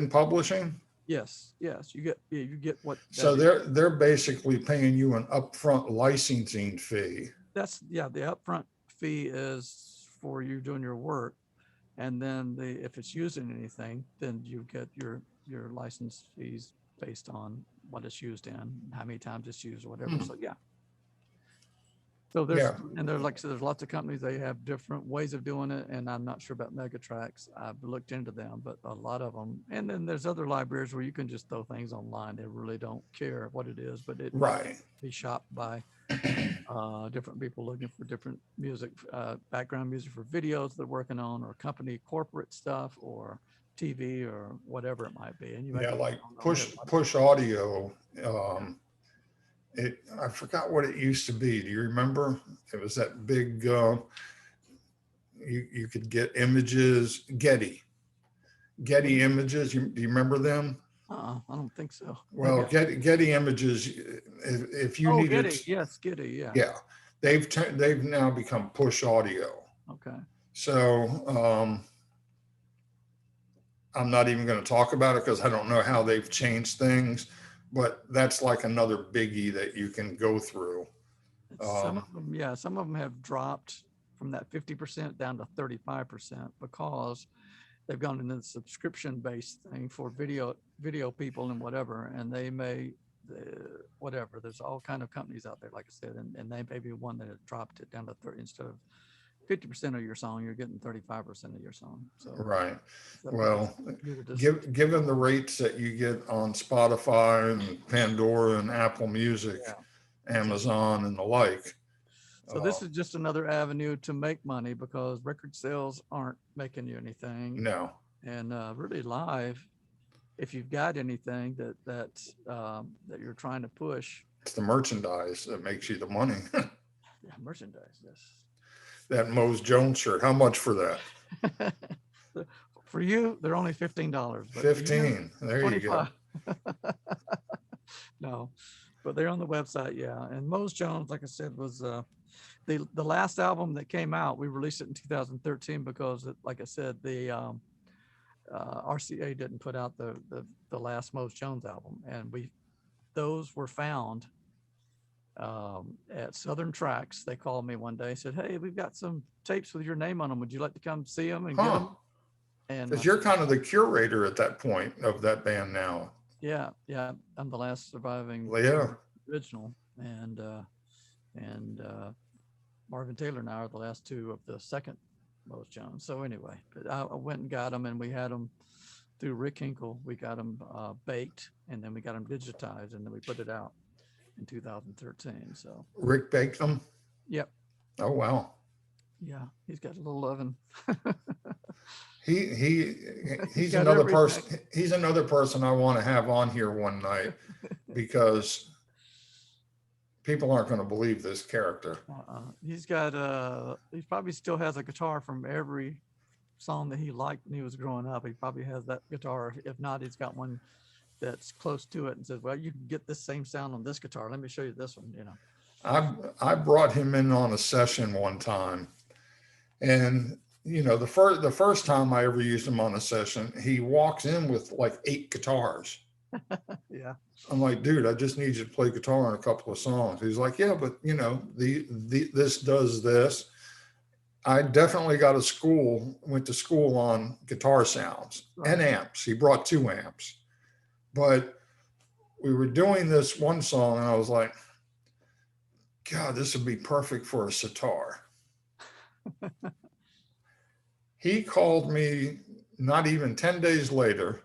publishing. Yes, you get what. So they're basically paying you an upfront licensing fee. The upfront fee is for you doing your work, and then if it's used in anything, then you get your license fees based on what it's used in, how many times it's used, or whatever. So yeah. So there's lots of companies, they have different ways of doing it, and I'm not sure about Megatrax. I've looked into them, but a lot of them. And then there's other libraries where you can just throw things online. They really don't care what it is, but it be shopped by different people looking for different music, background music for videos they're working on, or company corporate stuff, or TV, or whatever it might be. And you like push audio. I forgot what it used to be. Do you remember? It was that big, you could get images, Getty images. Do you remember them? I don't think so. Well, Getty images, if you needed. Getty, yes, Getty, yeah. Yeah, they've now become push audio. Okay. So I'm not even going to talk about it because I don't know how they've changed things. But that's like another biggie that you can go through. Some of them, yeah, some of them have dropped from that 50% down to 35% because they've gone into the subscription-based thing for video people and whatever, and they may whatever. There's all kind of companies out there, like I said, and they may be one that has dropped it down to 30 instead of 50% of your song, you're getting 35% of your song. So Right. so Well, you just given the rates that you get on Spotify and Pandora and Apple Music, yeah. Amazon and the like. So this is just another avenue to make money because record sales aren't making you anything. No, And really live, if you've got anything that you're trying to push, it's the merchandise that makes you the money. yeah, merchandise, yes. That Mose Jones shirt, how much for that? For you, they're only $15. But 15. For you, There you go. 25. No, but they're on the website, yeah. And Mose Jones, like I said, was the last album that came out. We released it in 2013 because, like I said, the RCA didn't put out the last Mose Jones album, and those were found at Southern Tracks. They called me one day, said, "Hey, we've got some tapes with your name on them. Would you like to come see them and get them?" And Because you're kind of the curator at that point of that band now. yeah, I'm the last surviving Yeah. original, and Marvin Taylor and I are the last two of the second Mose Jones. So anyway, but I went and got them, and we had them through Rick Hinkle. We got them baked, and then we got them digitized, and then we put it out in 2013. So Rick baked them? yep. Oh, wow. Yeah, he's got a little oven. He's got another everything. person. He's another person I want to have on here one night because people aren't going to believe this character. He's got he probably still has a guitar from every song that he liked when he was growing up. He probably has that guitar. If not, he's got one that's close to it and says, "Well, you can get this same sound on this guitar. Let me show you this one." You know. I brought him in on a session one time, and the first time I ever used him on a session, he walks in with like 8 guitars. Yeah. I'm like, dude, I just need you to play guitar on a couple of songs. He's like, yeah, but this does this. I definitely went to school on guitar sounds and amps. He brought 2 amps, but we were doing this one song and I was like, God, this would be perfect for a sitar. He called me not even 10 days later.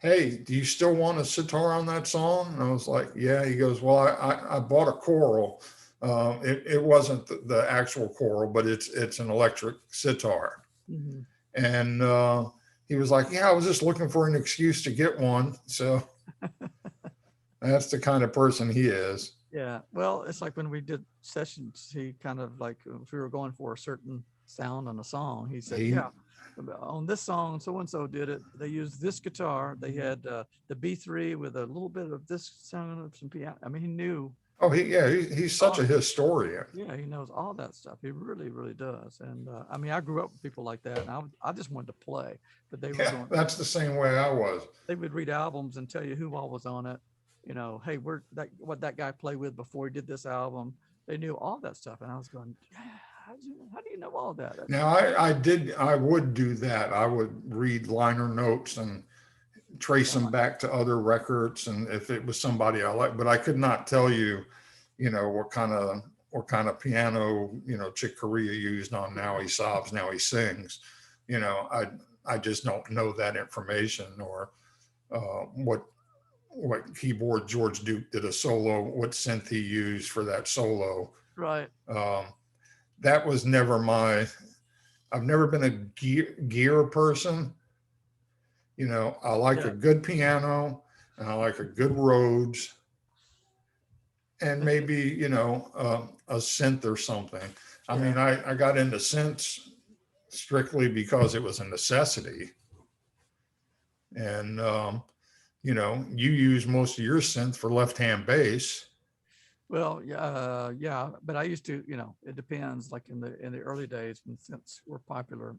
Hey, do you still want a sitar on that song? And I was like, yeah. He goes, well, I bought a choral. It wasn't the actual choral, but it's an electric sitar. Mm-hmm. And he was like, yeah, I was just looking for an excuse to get one. So that's the kind of person he is. Yeah. Well, it's like when we did sessions, he kind of like, if we were going for a certain sound on a song, he said, yeah, on this song, so-and-so did it. They used this guitar. They had the B3 with a little bit of this sound of some piano. I mean, he knew. Oh, he's such a historian. Yeah, he knows all that stuff. He really, really does. And I mean, I grew up with people like that, and I just wanted to play, but they were going. That's the same way I was. They would read albums and tell you who all was on it. Hey, what that guy played with before he did this album. They knew all that stuff, and I was going, yeah, how do you know all that? Now I would do that. I would read liner notes and trace them back to other records, and if it was somebody I like, but I could not tell you, what kind of piano, Chick Corea used on Now He Sobs, Now He Sings. I just don't know that information, or what keyboard George Duke did a solo, what synth he used for that solo. Right. That was never I've never been a gear person. I like a good piano, and I like a good Rhodes, and maybe, a synth or something. I mean, I got into synths strictly because it was a necessity. And, you use most of your synth for left-hand bass. Well, yeah, but I used to, it depends. Like in the early days when synths were popular,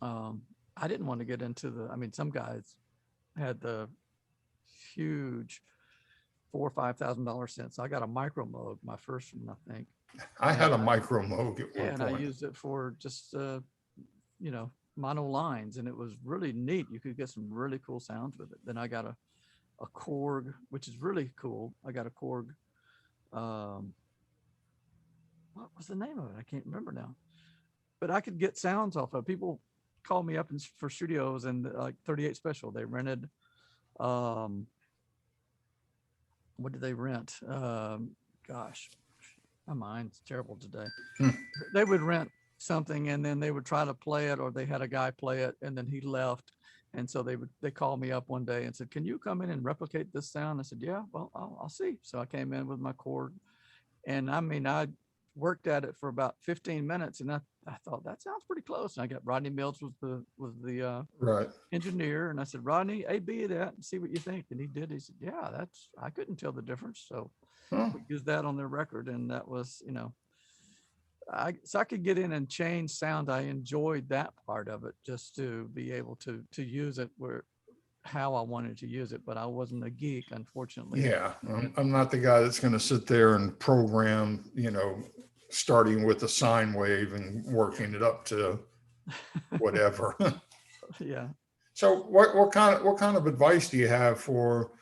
I didn't want to get into some guys had the huge $4,000 or $5,000 synths. I got a Micro Moog, my first one, I think. I had a And Micro Moog at yeah, one and I point. used it for just mono lines, and it was really neat. You could get some really cool sounds with it. Then I got a Korg, which is really cool. I got a Korg. What was the name of it? I can't remember now. But I could get sounds off of. People call me up for studios, and like 38 Special, they rented. What did they rent? Gosh, my mind's terrible today. Hmm. They would rent something, and then they would try to play it, or they had a guy play it, and then he left. And so they called me up one day and said, "Can you come in and replicate this sound?" I said, "Yeah, well, I'll see." So I came in with my Korg, and I mean, I worked at it for about 15 minutes, and I thought that sounds pretty close. And I got Rodney Mills was the Right. engineer, and I said, "Rodney, A/B that and see what you think." And he did. He said, "Yeah, I couldn't tell the difference." So Huh. we used that on their record, and that was, I could get in and change sound. I enjoyed that part of it, just to be able to use it how I wanted to use it, but I wasn't a geek, unfortunately. Yeah, I'm not the guy that's going to sit there and program, starting with a sine wave and working it up to whatever. Yeah. So what kind of advice do you have for,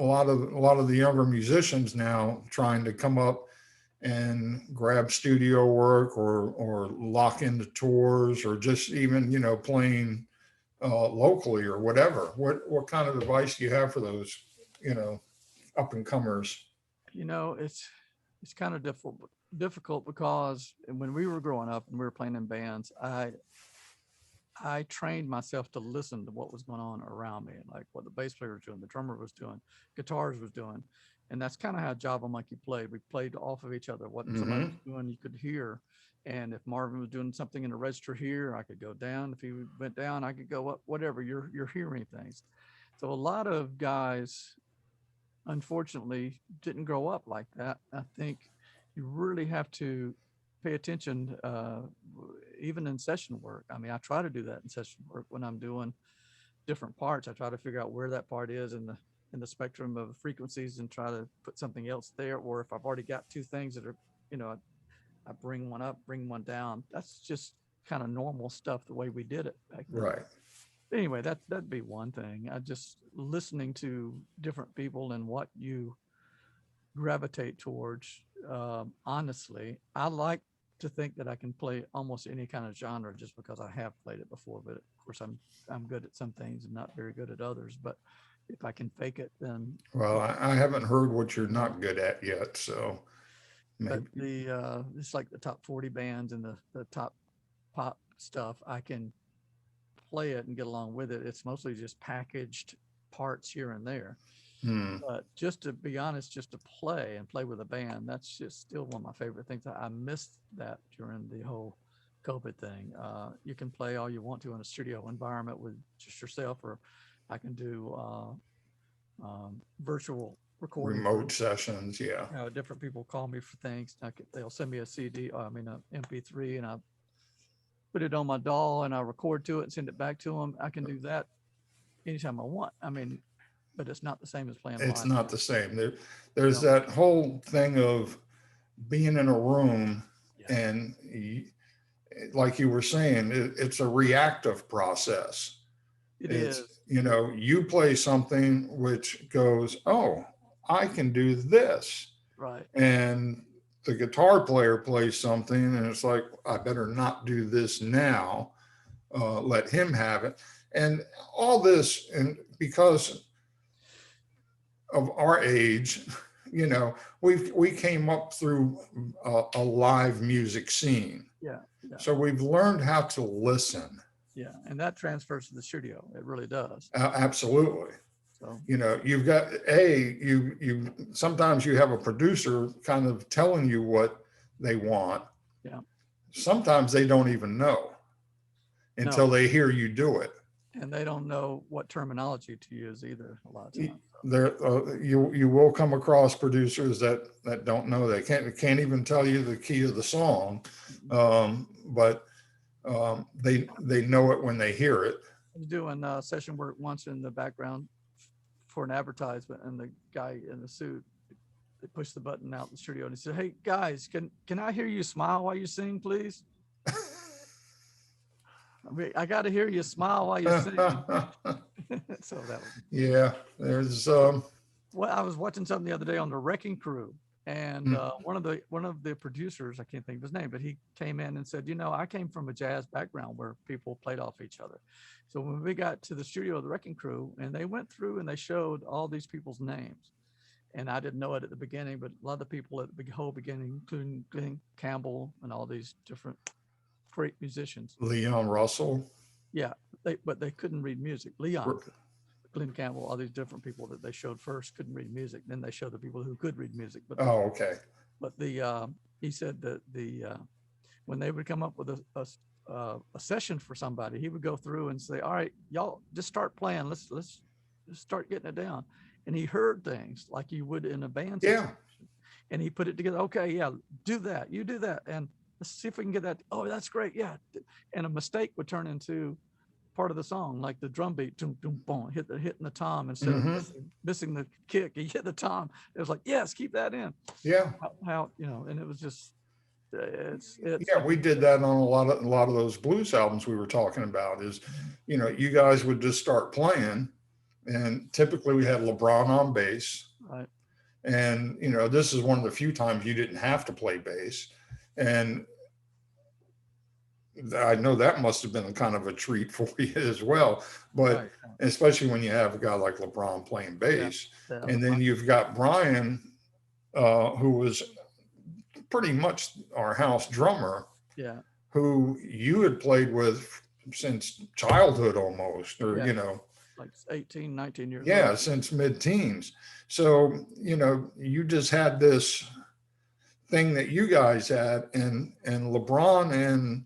a lot of the younger musicians now trying to come up and grab studio work or lock into tours or just even, playing locally or whatever? What kind of advice do you have for those, up and comers? It's kind of difficult because when we were growing up and we were playing in bands, I trained myself to listen to what was going on around me, like what the bass player was doing, the drummer was doing, guitars was doing. And that's kind of how Java Monkey played. We played off of each other. What somebody was doing, you could hear. And if Marvin was doing something in the register here, I could go down. If he went down, I could go up, whatever. You're hearing things. So a lot of guys, unfortunately, didn't grow up like that. I think you really have to pay attention, even in session work. I mean, I try to do that in session work when I'm doing different parts. I try to figure out where that part is in the spectrum of frequencies and try to put something else there. Or if I've already got two things that are, I bring one up, bring one down. That's just kind of normal stuff, the way we did it back then. Right. Anyway, that'd be one thing. I just listening to different people and what you gravitate towards. Honestly, I like to think that I can play almost any kind of genre just because I have played it before. But of course, I'm good at some things and not very good at others. But if I can fake it, then. Well, I haven't heard what you're not good at yet, so maybe. But it's like the top 40 bands and the top pop stuff, I can play it and get along with it. It's mostly just packaged parts here and there. But just to be honest, just to play with a band, that's just still one of my favorite things. I missed that during the whole COVID thing. You can play all you want to in a studio environment with just yourself, or I can do virtual recording. Remote sessions, yeah. Different people call me for things. They'll send me a CD, an MP3, and I put it on my DAW and I record to it and send it back to them. I can do that anytime I want. I mean, but it's not the same as playing live. It's not the same. There's that whole thing of being in a room, and like you were saying, it's a reactive process. It is. You play something which goes, oh, I can do this. Right. And the guitar player plays something and it's like, I better not do this now. Let him have it. And all this, and because of our age, we came up through a live music scene. Yeah. So we've learned how to listen. Yeah, and that transfers to the studio. It really does. Absolutely. So you've got you sometimes you have a producer kind of telling you what they want. Yeah. Sometimes they don't even know until they hear you do it. And they don't know what terminology to use either a lot of times. You will come across producers that don't know. They can't even tell you the key of the song, but they know it when they hear it. I was doing session work once in the background for an advertisement, and the guy in the suit, they pushed the button out in the studio, and he said, "Hey guys, can I hear you smile while you sing, please? I mean, I got to hear you smile while you sing." So that was, Yeah, there's well, I was watching something the other day on the Wrecking Crew, and one of the producers, I can't think of his name, but he came in and said, I came from a jazz background where people played off each other. So when we got to the studio of the Wrecking Crew, and they went through and they showed all these people's names, and I didn't know it at the beginning, but a lot of the people at the whole beginning, including Glenn Campbell and all these different great musicians. Leon Russell. Yeah, but they couldn't read music. Leon could. Glenn Campbell, all these different people that they showed first couldn't read music. Then they showed the people who could read music. But okay. But he said that when they would come up with a session for somebody, he would go through and say, "All right, y'all, just start playing. Let's start getting it down." And he heard things like you would in a band situation. And he put it together. Okay, yeah, do that. You do that, and let's see if we can get that. Oh, that's great. Yeah, and a mistake would turn into part of the song, like the drum beat, boom, boom, boom, hitting the tom instead of missing the kick. You hit the tom. It was like, yes, keep that in. Yeah. How and it was just it's yeah, we did that on a lot of those blues albums we were talking about. Is you guys would just start playing, and typically we had LeBron on bass, right. And this is one of the few times you didn't have to play bass, and I know that must have been kind of a treat for you as well, but Right. especially when you have a guy like LeBron playing bass, Yeah, and then you've got Brian, who was pretty much our house drummer, yeah, who you had played with since childhood almost, or Yeah. Like 18, 19 years yeah, old. since mid-teens. So you just had this thing that you guys had, and LeBron and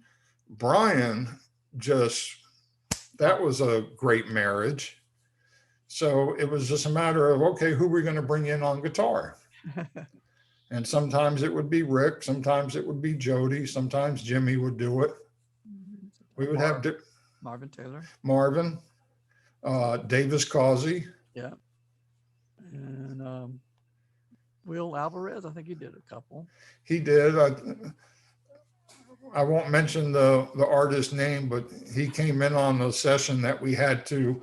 Brian, that was a great marriage. So it was just a matter of, okay, who we're going to bring in on guitar. And sometimes it would be Rick, sometimes it would be Jody, sometimes Jimmy would do it. We would have Marvin Taylor. Marvin, Davis Causey. Yeah. And Will Alvarez, I think he did a couple. He did. I won't mention the artist name, but he came in on the session that we had to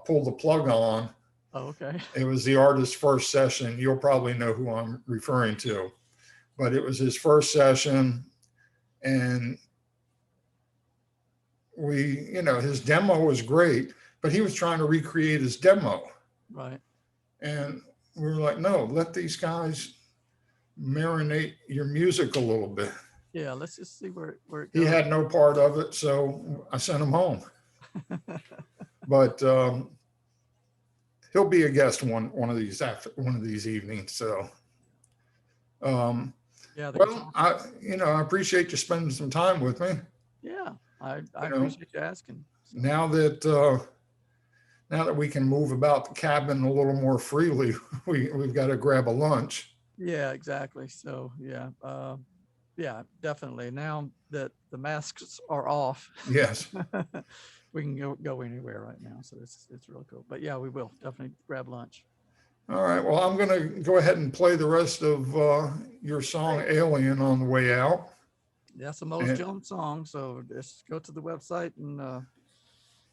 pull the plug on. Oh, okay. It was the artist's first session. You'll probably know who I'm referring to, but it was his first session, and his demo was great, but he was trying to recreate his demo. Right. And we were like, no, let these guys marinate your music a little bit. Yeah, let's just see where it goes. He had no part of it, so I sent him home. But he'll be a guest one of these evenings. So, Yeah. well, I appreciate you spending some time with me. Yeah, I appreciate you asking. Now that we can move about the cabin a little more freely, we've got to grab a lunch. Yeah, exactly. So yeah, definitely. Now that the masks are off, Yes. we can go anywhere right now. So it's real cool. But yeah, we will definitely grab lunch. All right. Well, I'm going to go ahead and play the rest of your song "Alien" on the way out. That's a Mose Jones song. So just go to the website, and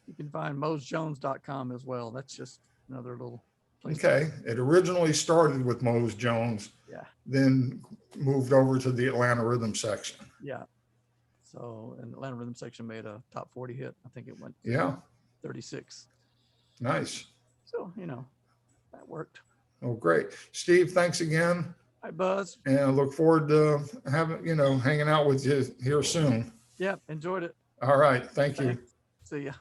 you can find mosejones.com as well. That's just another little place. Okay. It originally started with Mose Jones. Yeah. Then moved over to the Atlanta Rhythm section. Yeah. So, and the Atlanta Rhythm section made a top 40 hit. I think it went 36. Nice. So, that worked. Oh, great. Steve, thanks again. Hi, Buzz. And I look forward to hanging out with you here soon. Yeah, enjoyed it. All right. Thank you. See ya.